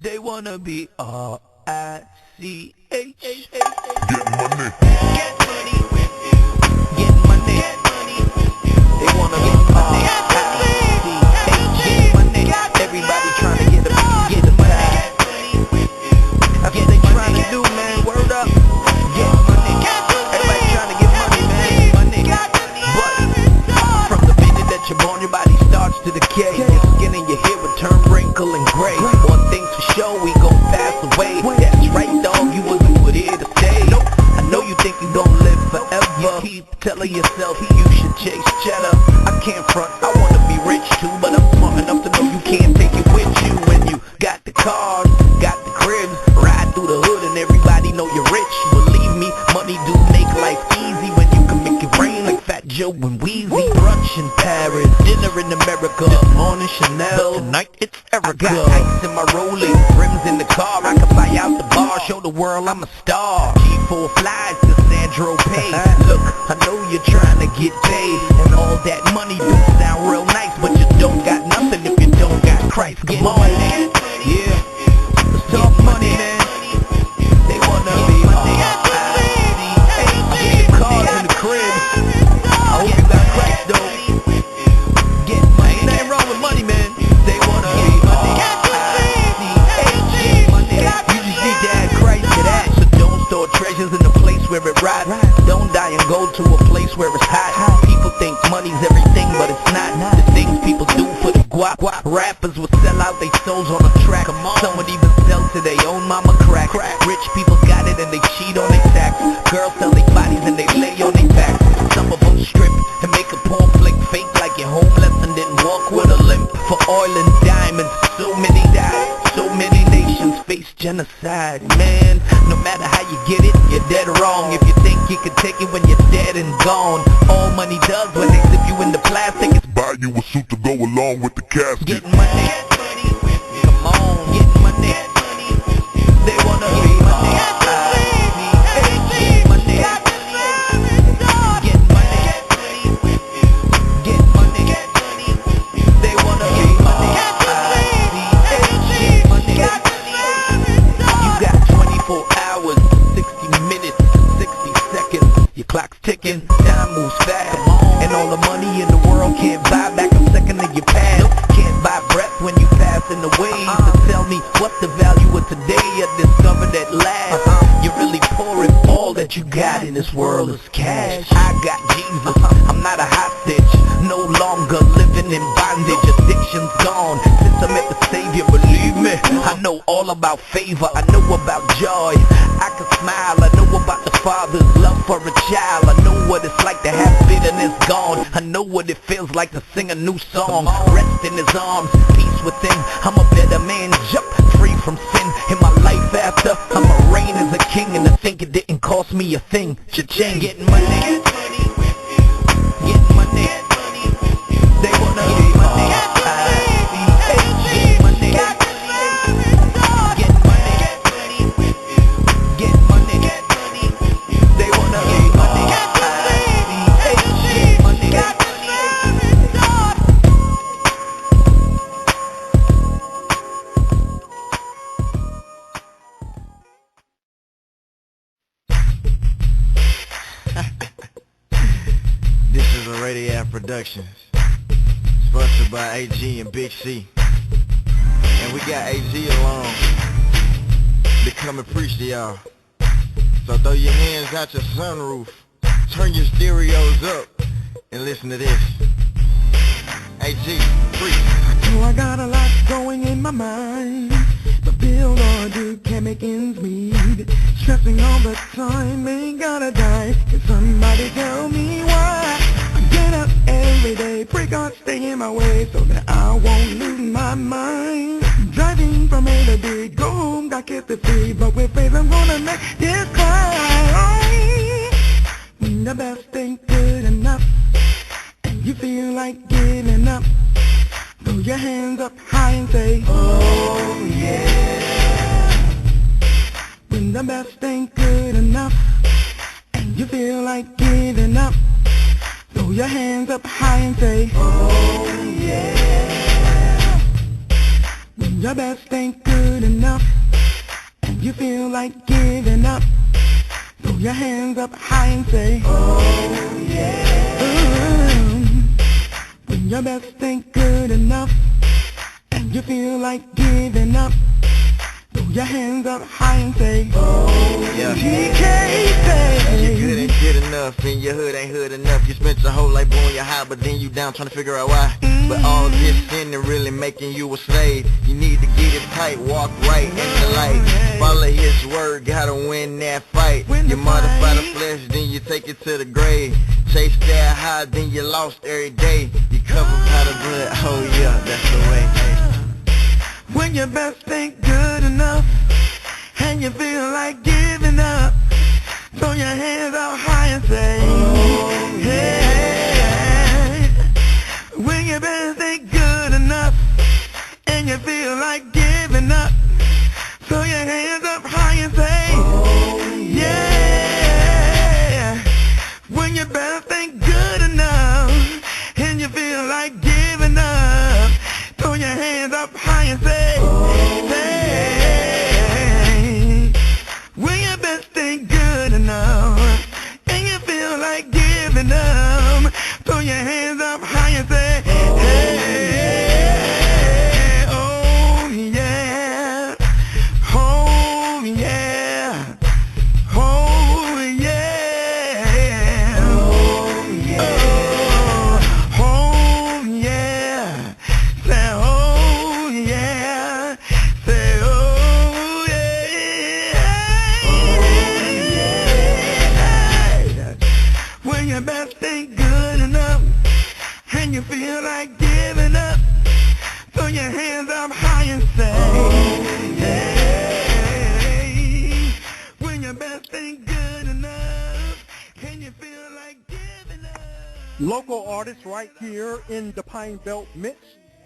They wanna be R-I-C-H. Get money. Get money. Get money. They wanna be R-I-C-H. Get money. Everybody trying to get the money. That's what they trying to do, man. Word up. Get money. Everybody trying to get money, man. Money. But from the minute that you're born, your body starts to decay. Your skin and your hair will turn wrinkle and gray. One thing's for sure, we gon' pass away. That's right, dog, you were here to stay. I know you think you gon' live forever. Keep telling yourself you should chase cheddar. I can't front, I wanna be rich too, but I'm smart enough to know you can't take it with you. When you got the cars, got the cribs, ride through the hood and everybody know you're rich. Believe me, money do make life easy when you can make it rain like Fat Joe and Weezy. Brunch in Paris, dinner in America, this morning Chanel, tonight it's Erica. I got ice in my rollie, rims in the car, I can fly out the bar, show the world I'm a star. G4 flies to Sandro Pay. Look, I know you're trying to get paid, and all that money do sound real nice, but you don't got nothing if you don't got Christ. Come on, yeah, let's talk money. to their own mama crack. Rich people got it and they cheat on their tax. Girls sell their bodies and they lay on their back. Some of them strip and make a porn flick fake like you're homeless and didn't walk with a limp. For oil and diamonds, so many died. So many nations face genocide. Man, no matter how you get it, you're dead wrong. If you think you can take it when you're dead and gone. All money does when they zip you in the plastic is buy you a suit to go along with the casket. getting money. Come on, getting money. They wanna be money. Get money. Get money. Get money. They wanna be money. Get money. You got 24 hours, 60 minutes, 60 seconds. Your clock's ticking, time moves fast. And all the money in the world can't buy back a second of your past. Can't buy breath when you passing away. So tell me, what's the value of today? I discovered at last you're really poor if all that you got in this world is cash. I got Jesus, I'm not a hostage. No longer living in bondage. Addiction's gone since I met the Savior. Believe me, I know all about favor. I know about joy. I can smile. I know about the Father's love for a child. I know what it's like to have bitterness gone. I know what it feels like to sing a new song. Rest in His arms, peace within. I'm a better man, jump free from sin. In my life after, I'ma reign as a king. And I think it didn't cost me a thing. Cha-ching, getting money. Getting money. They wanna be money. Get money. Get money. Get money. They wanna be money. Get money. This is a Radiac Productions, sponsored by AG and Big C. And we got AG along to come and preach to y'all. So throw your hands out your sunroof, turn your stereos up, and listen to this. AG, preach. So I got a lot going in my mind, but build or do can't make ends meet. Stressing all the time, ain't gotta die. Can somebody tell me why? I get up every day, pray God stay in my way so that I won't lose my mind. Driving from A to B, go home, got kids to feed, but with faith I'm gonna make this climb. When the best ain't good enough, and you feel like giving up, throw your hands up high and say, oh yeah. When the best ain't good enough, and you feel like giving up, throw your hands up high and say, oh yeah. When your best ain't good enough, and you feel like giving up, throw your hands up high and say, oh yeah. When your best ain't good enough, and you feel like giving up, throw your hands up high and say, oh yeah. You good ain't good enough, and your hood ain't hood enough. You spent your whole life blowing your high, but then you down trying to figure out why. But all this sinning really making you a slave. You need to get it tight, walk right in the light. Follow His word, gotta win that fight. You modify the flesh, then you take it to the grave. Chase that high, then you lost every day. You covered by the blood, oh yeah, that's the way. When your best ain't good enough, and you feel like giving up, throw your hands up high and say, oh, hey. When your best ain't good enough, and you feel like giving up, throw your hands up high and say, oh, yeah. When your best ain't good enough, and you feel like giving up, throw your hands up high and say, oh, hey. When your best ain't good enough, and you feel like best ain't good enough, and you feel like giving up, throw your hands up high and say, hey, when your best ain't good enough, and you feel like giving up. Local artist right here in the Pine Belt Mix,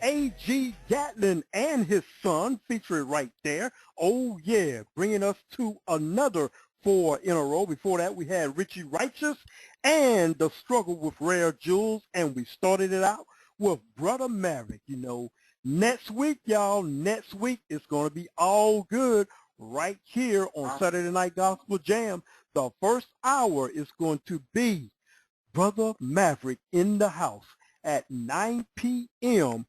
A.G. Gatlin and his son featured right there. Oh yeah, bringing us to another 4 in a row. Before that, we had Richie Righteous and The Struggle with Rare Jewels, and we started it out with Brother Maverick. You know, next week, y'all, next week it's going to be all good right here on Saturday Night Gospel Jam. The first hour is going to be Brother Maverick in the house at 9 p.m.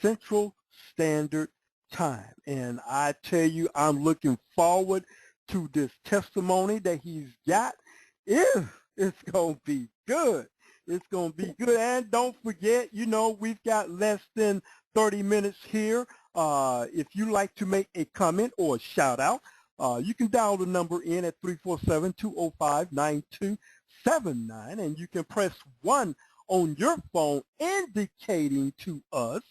Central Standard Time. And I tell you, I'm looking forward to this testimony that he's got. It's going to be good. It's going to be good. And don't forget, you know, we've got less than 30 minutes here. If you like to make a comment or a shout out, you can dial the number in at 347-205-9279, and you can press 1 on your phone indicating to us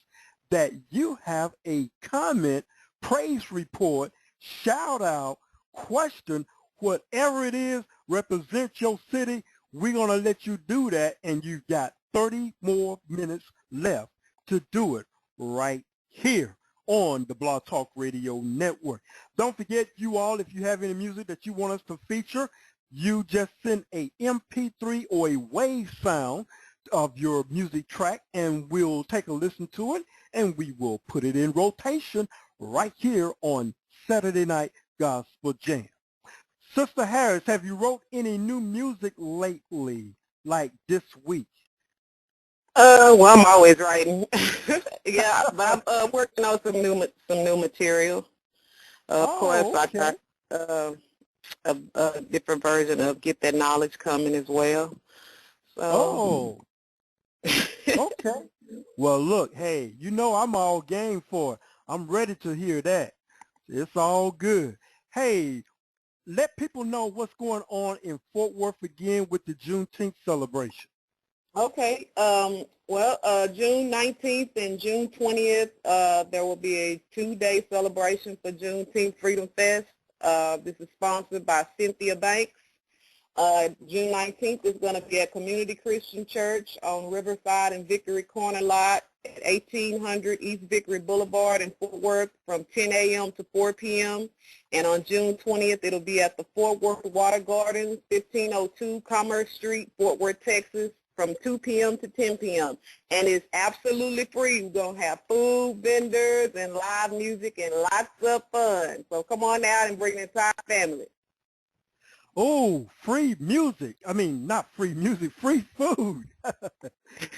that you have a comment, praise report, shout out, question, whatever it is, represent your city. We're going to let you do that, and you've got 30 more minutes left to do it right here on the Blog Talk Radio Network. Don't forget, you all, if you have any music that you want us to feature, you just send a MP3 or a wave sound of your music track, and we'll take a listen to it, and we will put it in rotation right here on Saturday Night Gospel Jam. Sister Harris, have you wrote any new music lately, like this week? Well, I'm always writing. Yeah, but I'm working on some new material. Of course, okay. I got a different version of Get That Knowledge coming as well. So. Okay. Well, look, hey, you know I'm all game for it. I'm ready to hear that. It's all good. Hey, let people know what's going on in Fort Worth again with the Juneteenth celebration. Okay. Well, June 19th and June 20th, there will be a 2-day celebration for Juneteenth Freedom Fest. This is sponsored by Cynthia Banks. June 19th is going to be at Community Christian Church on Riverside and Victory Corner Lot at 1800 East Victory Boulevard in Fort Worth from 10 a.m. to 4 p.m. And on June 20th, it'll be at the Fort Worth Water Gardens, 1502 Commerce Street, Fort Worth, Texas, from 2 p.m. to 10 p.m. And it's absolutely free. We're going to have food vendors and live music and lots of fun. So come on out and bring the entire family. Oh, free music. I mean, not free music, free food.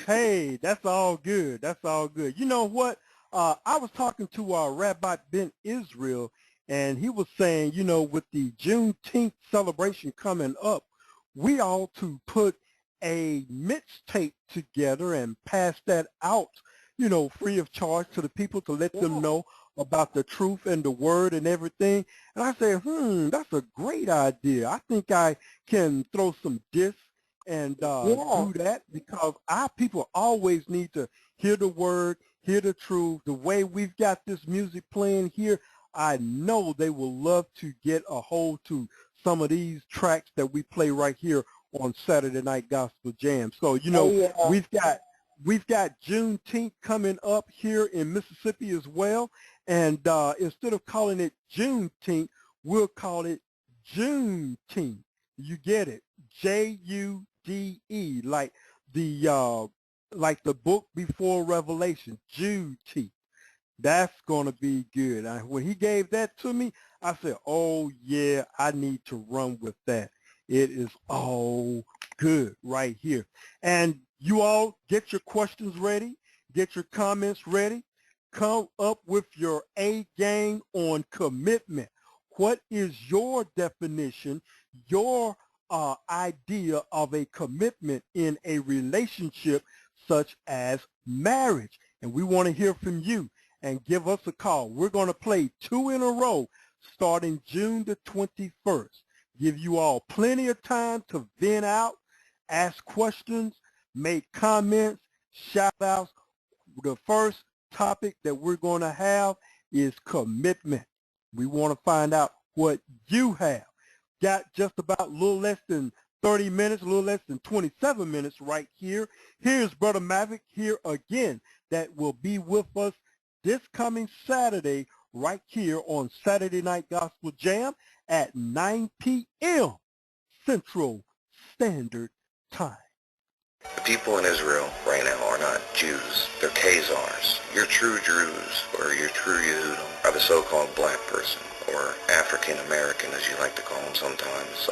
Hey, that's all good. That's all good. You know what? I was talking to Rabbi Ben Israel, and he was saying, you know, with the Juneteenth celebration coming up, we ought to put a mixtape together and pass that out, you know, free of charge to the people to let them know about the truth and the word and everything. And I said, that's a great idea. I think I can throw some discs and do that, because our people always need to hear the word, hear the truth. The way we've got this music playing here, I know they will love to get a hold to some of these tracks that we play right here on Saturday Night Gospel Jam. So, you know, we've got Juneteenth coming up here in Mississippi as well. And instead of calling it Juneteenth, we'll call it Juneteenth. You get it? J-U-D-E, like the book before Revelation, Juneteenth. That's going to be good. When he gave that to me, I said, oh, yeah, I need to run with that. It is all good right here. And you all get your questions ready, get your comments ready. Come up with your A game on commitment. What is your definition, your idea of a commitment in a relationship such as marriage? And we want to hear from you, and give us a call. We're going to play 2 in a row starting June the 21st. Give you all plenty of time to vent out ask questions, make comments, shout-outs. The first topic that we're going to have is commitment. We want to find out what you have. Got just about a little less than 30 minutes, a little less than 27 minutes right here. Here's Brother Maverick here again that will be with us this coming Saturday right here on Saturday Night Gospel Jam at 9 p.m. Central Standard Time. The people in Israel right now are not Jews. They're Khazars. Your true Druze or your true JEWEDuP are the so-called black person or African American, as you like to call them sometimes.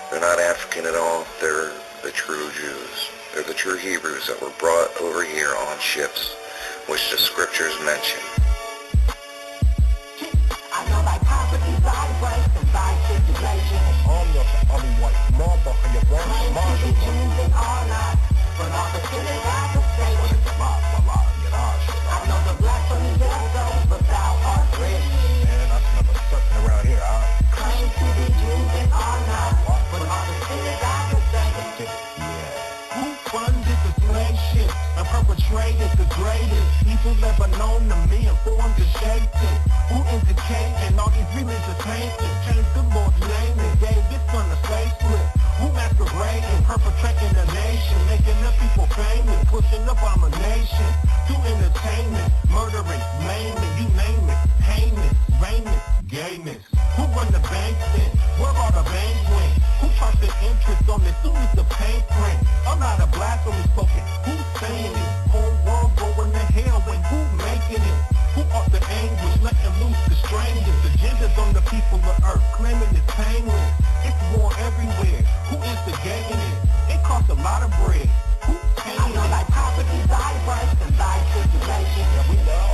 They're not African at all. They're the true Jews. They're the true Hebrews that were brought over here on ships, which the scriptures mention. I know thy poverty, thy grace, and thy tribulation. Claim to be Jews and are not, but all the sinners are the same. I know the blasphemy of those, but thou art rich. Man, I smell a something around here. Claim to be Jews and are not, but all the sinners are the same. Who funded the slave ship and perpetrated the greatest evil ever known to me and formed and shaped it? Who indicating all these religious paintings? Changed the Lord's name and gave his son a slave slip. Who masquerading, perpetrating a nation, making the people famous, pushing abomination to entertainment, murdering, maiming, you name it, heinous, raiment, gayness. Who run the banks then? Where are the banks went? Who charged the interest on as soon as the paint print? I'm not a blasphemy spoken. Who's saying it? Whole world going to hell when who making it? Who off the anguish, letting loose the strangers? Agendas on the people of earth, claiming it's painless. It's war everywhere. Who instigating it? It costs a lot of bread. Who paying it? I know thy poverty, thy grace, and thy tribulation. Yeah, we know.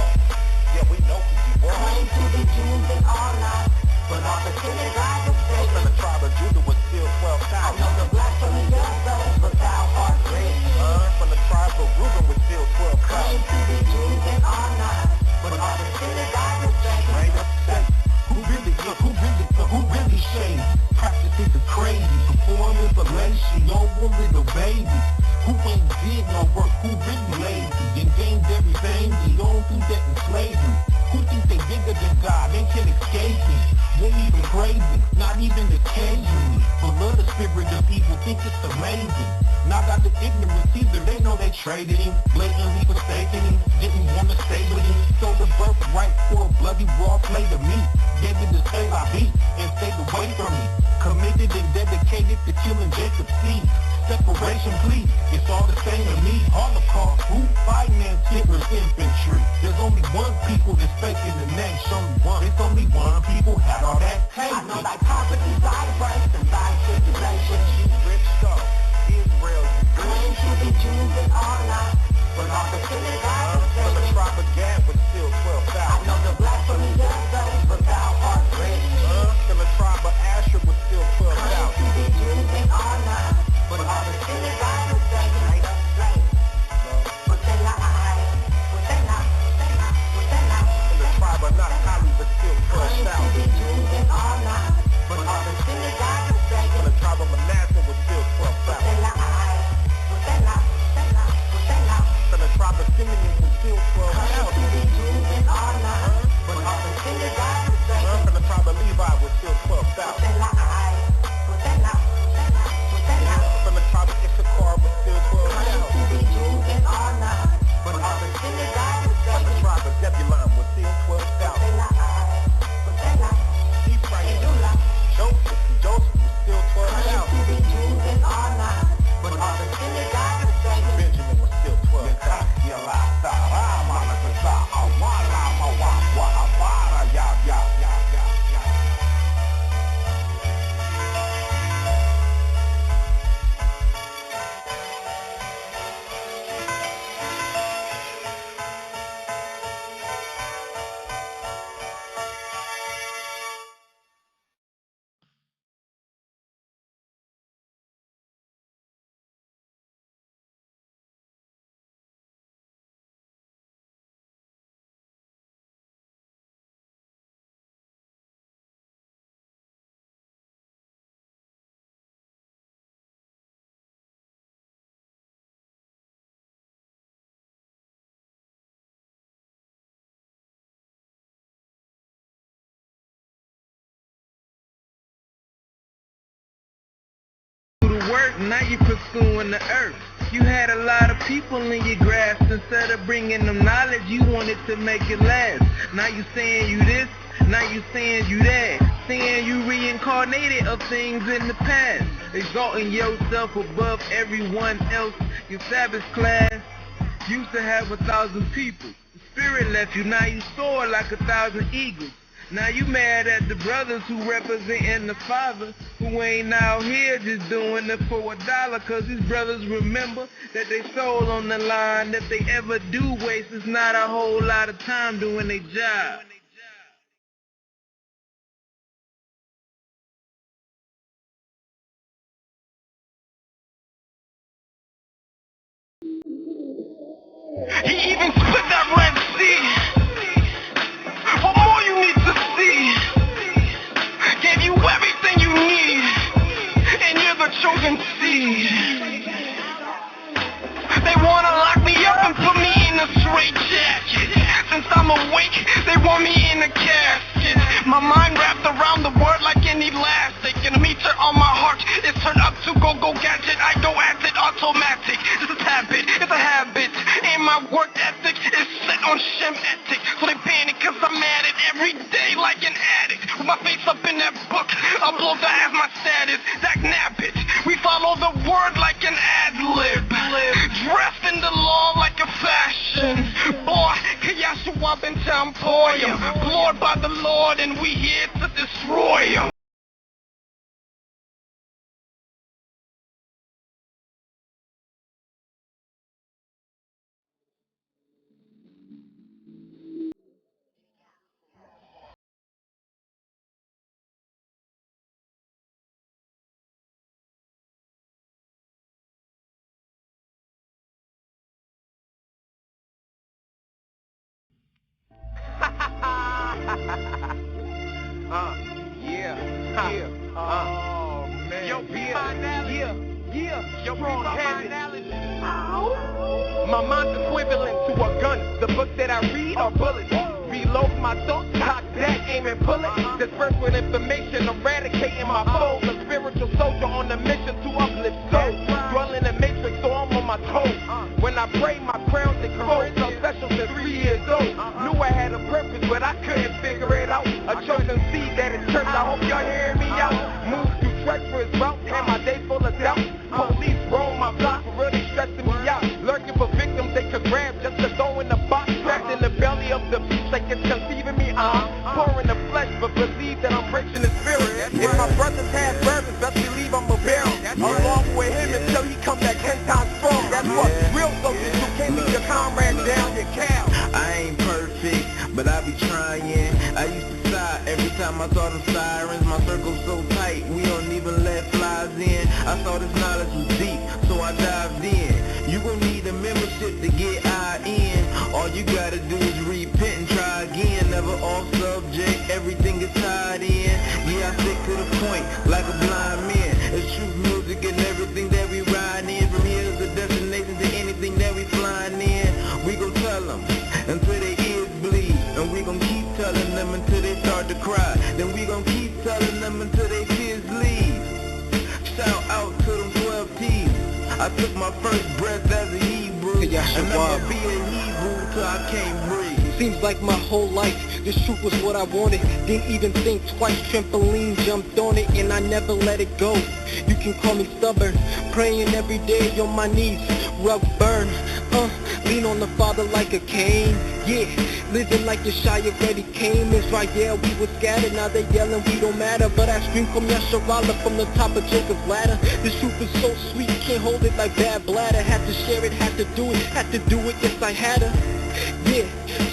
Yeah, we know who you are. Claim to be Jews and are not, but all the sinners are the same. From the tribe of Judah was still 12,000. I know the blasphemy of those, but thou art rich. From the tribe of Reuben was still 12,000. Claim to be Jews and are not, but all the sinners are the same. Right up state. Who really shady? Practices are crazy. Perform information, your little baby. Who ain't did no work, who really lazy and gained everything beyond through debt and slavery. Who think they bigger than God, they can't escape it. Won't even crazy, not even occasionally. But love the spirit of evil, think it's amazing. Not out the ignorance either, they know they traded him. Blatantly forsaken him, didn't want to stay with him. Sold the birthright for a bloody raw plate of meat. Gave it to say I beat and stayed away from me. Committed and dedicated to killing Jacob's seed. Separation, please, it's all the same to me. Holocaust, who finance Hitler's infantry? There's only one people that's faking the next, only one. It's only one people had all that tape. I know thy poverty, thy grace, and thy tribulation. You rich though, Israel, you claim to be Jews and are not, but all the sinners are the same. From the tribe of Gad was still 12,000. I know the blasphemy of those, but thou art rich. From the tribe of Asher was still 12,000. Claim to be Jews and are not, but all the sinners are the same. But they lie, but they not, but they not. From the tribe of Naphtali was still 12,000. Claim to be Jews and are not, work, now you pursuing the earth. You had a lot of people in your grasp. Instead of bringing them knowledge, you wanted to make it last. Now you saying you this, now you saying you that. Saying you reincarnated of things in the past. Exalting yourself above everyone else. Your Sabbath class used to have 1,000 people. The spirit left you, now you soar like 1,000 eagles. Now you mad at the brothers who representing the Father, who ain't out here just doing it for $1, cause these brothers remember that they soul on the line. That they ever do waste is not a whole lot of time doing their job. He even split that Red Sea. What more you need to see? Gave you everything you need, and you're the chosen seed. They wanna lock me up and put me in a straitjacket. Since I'm awake, they want me in a casket. My mind wrapped around the word like an elastic, and a meter on my heart is turned up to go gadget. I go at it automatic. It's a habit, it's a habit. And my work ethic is set on Shem ethic. So they panic cause I'm at it every day like an addict. With my face up in that book, I blow that as my status. That nap it. We follow the word like an ad-lib. Dressed in the law like a fashion. Boy, yashuv-el in town, boy. Lord by the Lord, and we here to destroy him. Oh man. Yo, strong habit. My mind's equivalent to a gun. The books that I read are bullets. Reload my thoughts, cock that, aim and pull it. Disperse with information, eradicating my foes. A spiritual soldier on a mission to uplift souls. Dwell in the matrix, so I'm on my toes. When I pray, my crown's exposed. I'm special since 3 years old. Knew I had a purpose, but I couldn't figure it out. A chosen seed that is church. I hope y'all hearing me out. Move through treacherous routes, and my day full of doubt. Police roam my block, really stressing me out. Lurking for victims they could grab just to throw in the box. Trapped in the belly of the beast like it's conceiving me. I'm pouring the flesh, but believe that I'm rich in the spirit. If my brothers have burdens, best believe I'm a barrel. Along with him until he come back 10 times strong. That's what real soldiers do. Can't leave your comrades down, your cow. I ain't perfect, but I be trying. I used to sigh every time I saw them sirens. My circle's so tight, we don't even let flies in. I saw this knowledge was deep, so I dived in. You gon' need a membership to get in. All you gotta do is repent and try again. Never off subject, everything is tied in. Yeah, I stick to the point like a blind man. It's truth music and everything that we ride in. From here to the destination to anything that we flying in. We gon' tell them until their ears bleed. And we gon' keep telling them until they start to cry. Then we gon' keep telling them until they tears leave. Shout out to them 12 T's. I took my first breath as a Hebrew, and I'ma be a Hebrew till I can't breathe. Seems like my whole life, this truth was what I wanted. Didn't even think twice, trampoline jumped on it, and I never let it go. You can call me stubborn, praying every day on my knees, rug burn. Lean on the Father like a cane. Yeah, living like the Shia already came. It's right, yeah, we were scattered. Now they yelling we don't matter. But I scream from yashuv-el from the top of Jacob's ladder. This truth is so sweet, can't hold it like bad bladder. Had to share it, had to do it, yes I had to. Yeah,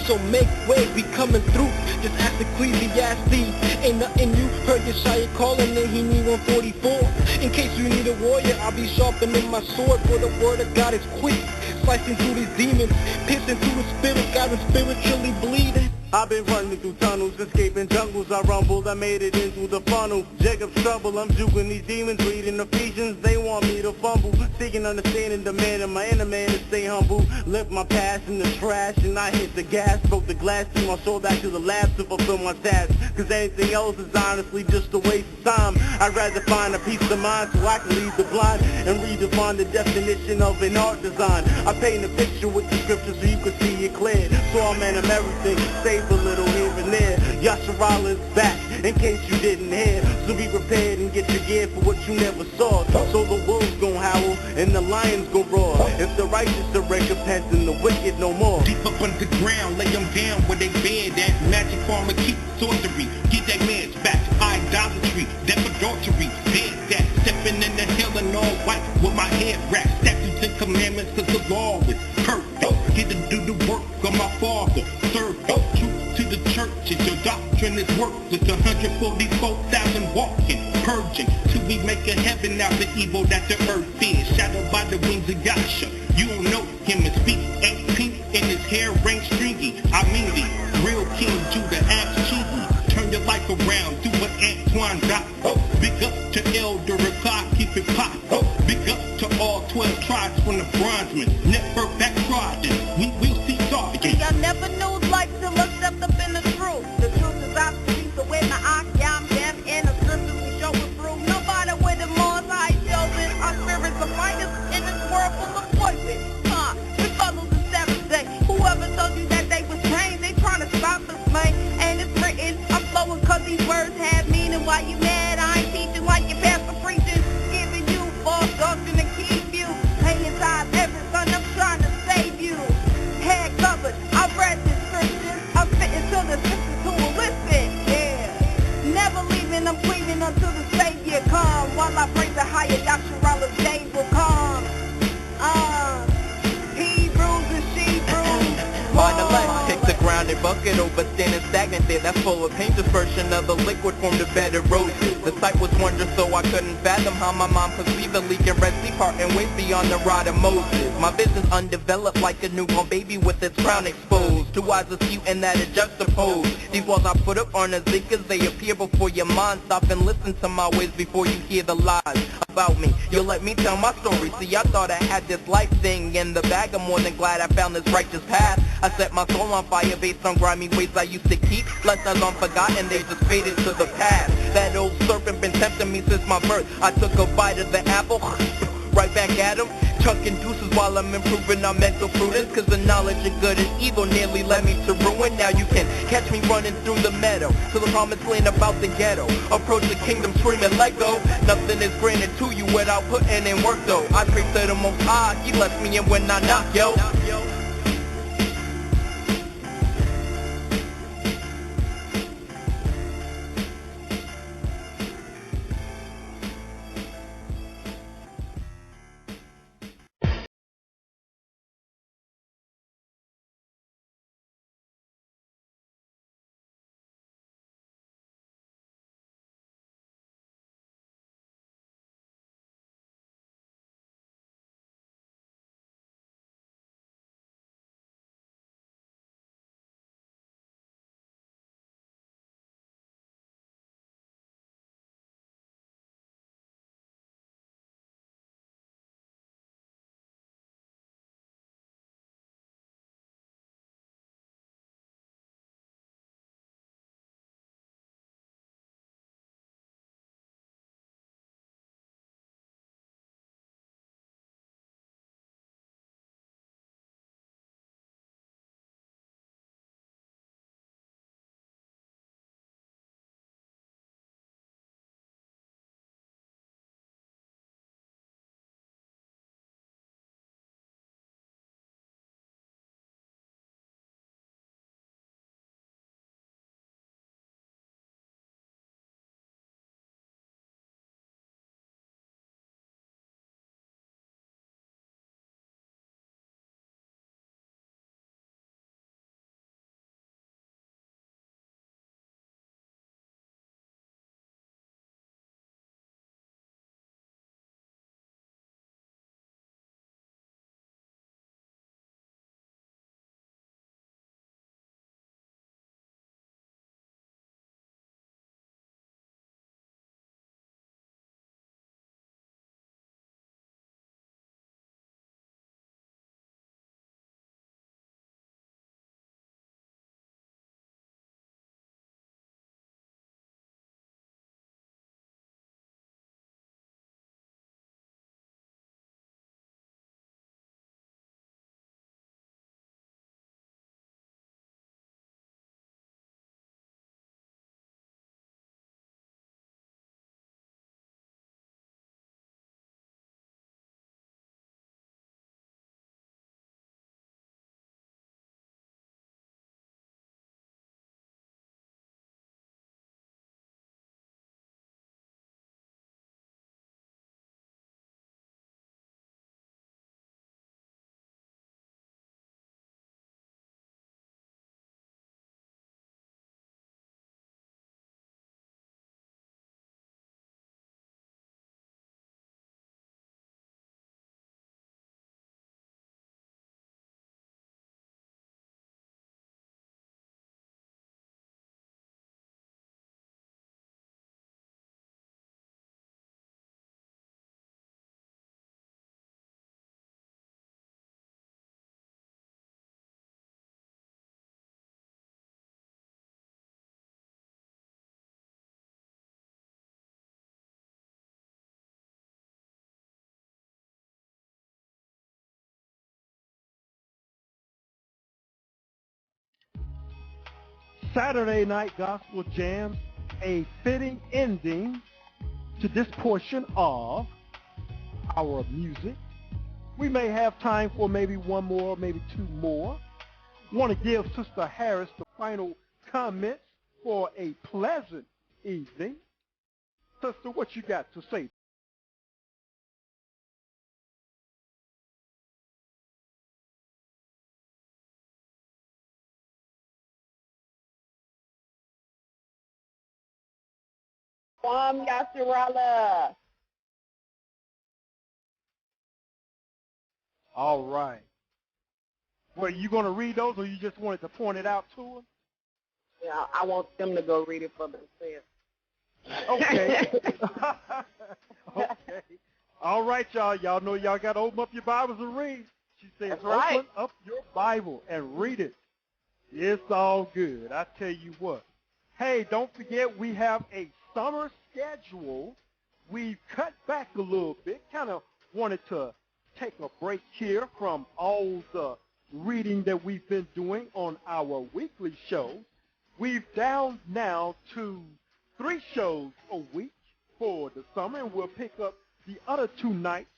so make way, we coming through. Just ask Ecclesiastes. Ain't nothing new, heard Yeshaya calling and he need 144. In case you need a warrior, I'll be sharpening my sword. For the word of God is quick, slicing through these demons, piercing through the spirit, got him spiritually bleeding. I've been running through tunnels, escaping jungles. I rumbled, I made it into the funnel. Jacob's trouble, I'm juking these demons, reading Ephesians. They want me to fumble, seeking understanding, demanding my inner man to stay humble. Left my past in the trash and I hit the gas. Broke the glass in my soul back to the lab to fulfill my task. Cause anything else is honestly just a waste of time. I'd rather find a peace of mind so I can lead the blind and redefine the definition of an art design. I paint a picture with the scripture so you can see it clear. So I man of everything, save a little here and there. Yashuv-el is back, in case you didn't hear. So be prepared and get your gear for what you never saw. So the wolves gon' howl and the lions gon' roar. If the righteous are recompense and the wicked no more. Deep up underground, lay them down where they bed at. Magic farmer keep sorcery. Get that man's back. Idolatry, death adultery. Dead that, stepping in the hill and all white with my head wrapped. Statutes and commandments cause the law is perfect. Get to do the work of my father. Serve truth to the churches. Your doctrine is worthless. 144,000 walking, purging, till we make a heaven out the evil that the earth is. Shadowed by the wings of Yasha. You don't know him, his feet ain't pink and his hair ain't stringy. I mean the real King Judah, act cheesy. Turn your life around, do what Antoine got. Big up to Elder Rakai, keep it pop. Big up to all 12 tribes from the bronzemen. Never backsliding, we will see targets. I never knew life till I stepped up in the truth. The truth is out the streets, so with my eye, I'm deaf, and the scriptures we show it through. Nobody with the more I chosen. Our spirits are fighters in this world full of poison. We follow the seventh day. Whoever told you that they was trained, they trying to stop us, man. And it's written, I'm flowing cause these words have meaning. Why you mad? I ain't teaching like your pastor preaching. Giving you false doctrine to keep you paying tithes every son. I'm trying to save you. Head covered, I read the scriptures. I'm fitting to the scriptures to a listen. Yeah. Never leaving, I'm cleaving until the Savior come. While I praise the higher Yashuv-el's day will come. Hebrews and Hebrews. Find a light, take the grounded bucket over standing stagnant there. That's full of paint dispersion of the liquid from the bed of roses. The sight was wondrous, so I couldn't fathom how my mom perceived the leaking Red Sea part and ways beyond the rod of Moses. My vision's undeveloped like a newborn baby with its crown exposed. Two eyes askew and that is juxtaposed. These walls I put up aren't as thick as they appear before your mind. Stop and listen to my ways before you hear the lies about me. You'll let me tell my story. See, I thought I had this life thing in the bag. I'm more than glad I found this righteous path. I set my soul on fire based on grimy ways I used to keep. Lessons unforgotten, they just faded to the past. That old serpent been tempting me since my birth. I took a bite of the apple, right back at him, chucking deuces while I'm improving our mental prudence. Cause the knowledge of good and evil nearly led me to ruin. Now you can catch me running through the meadow to the promised land about the ghetto. Approach the kingdom screaming let go. Nothing is granted to you without putting in work though. I pray to the Most High, He lets me in when I knock, yo. Saturday Night Gospel Jams, a fitting ending to this portion of our music. We may have time for maybe one more, maybe two more. Want to give Sister Harris the final comments for a pleasant evening. Sister, what you got to say? Yashuv-el. All right. Well, you going to read those, or you just wanted to point it out to them? Yeah, I want them to go read it for themselves. Okay. Okay. All right, y'all. Y'all know y'all got to open up your Bibles and read. She said, That's right. Open up your Bible and read it. It's all good. I tell you what. Hey, don't forget we have a summer schedule. We've cut back a little bit. Kind of wanted to take a break here from all the reading that we've been doing on our weekly show. We've down now to 3 shows a week for the summer, and we'll pick up the other 2 nights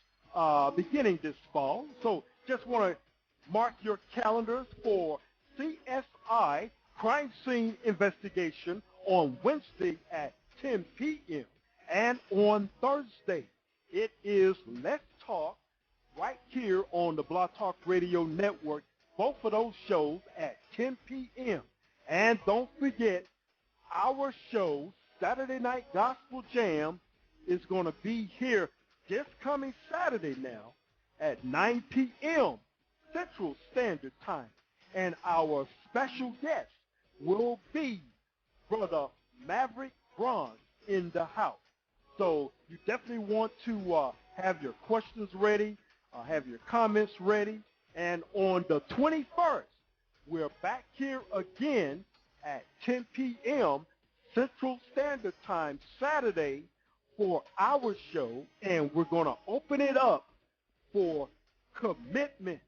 beginning this fall. So just want to mark your calendars for CSI Crime Scene Investigation on Wednesday at 10 p.m. And on Thursday, it is Let's Talk right here on the Blog Talk Radio Network. Both of those shows at 10 p.m. And don't forget, our show, Saturday Night Gospel Jam, is going to be here this coming Saturday now at 9 p.m. Central Standard Time. And our special guest will be Brother Maverick Bronze in the house. So you definitely want to have your questions ready, have your comments ready. And on the 21st, we're back here again at 10 p.m. Central Standard Time Saturday for our show, and we're going to open it up for commitment.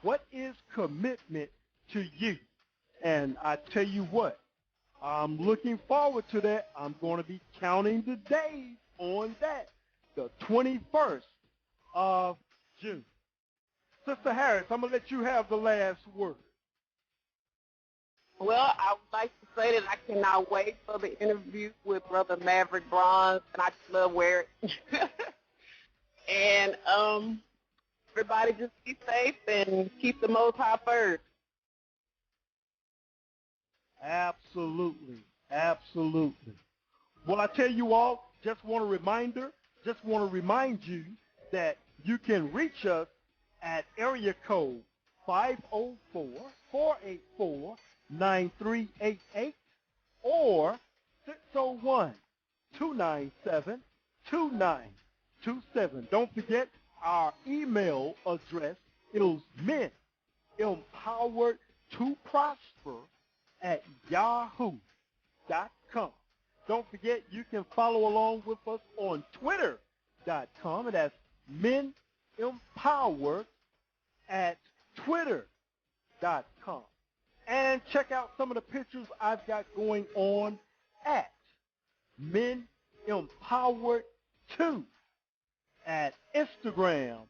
What is commitment to you? And I tell you what, I'm looking forward to that. I'm going to be counting the days on that, the 21st of June. Sister Harris, I'm going to let you have the last word. Well, I would like to say that I cannot wait for the interview with Brother Maverick Bronze, and I just love wearing it. And everybody just be safe and keep the Most High first. Absolutely. Absolutely. Well, I tell you all, just want to remind you that you can reach us at area code 504-484-9388 or 601-297-2927. Don't forget our email address is menempowered2prosper@yahoo.com. Don't forget you can follow along with us on twitter.com, and that's menempowered@twitter.com. And check out some of the pictures I've got going on at Men Empowered 2 at Instagram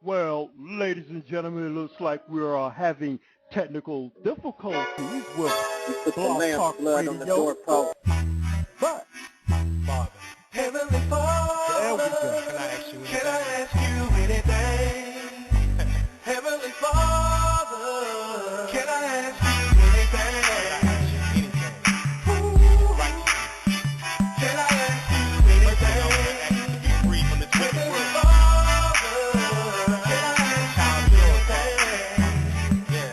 Well, ladies and gentlemen, it looks like we are having technical difficulties with Blog Talk Radio. But, Father, Heavenly Father, there we go. can I ask you anything? Heavenly Father, can I ask you anything? Ooh, can I ask you anything? Heavenly Father, can I ask you anything?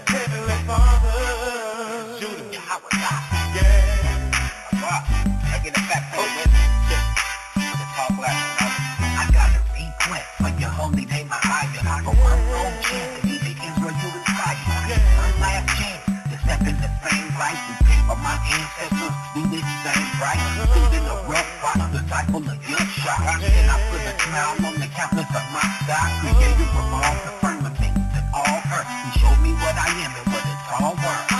Heavenly Father, I get it back for you. Talk like I got a request for your holy name, my higher. For one more chance to be the Israel you inspire. One last chance to step in the same light. We pray for my ancestors, do this same right. Stood in the rough spot, disciple of your shot. And I put a smile on the countenance of my side. Creator of all the firmament and all earth. He showed me what I am and what it's all worth.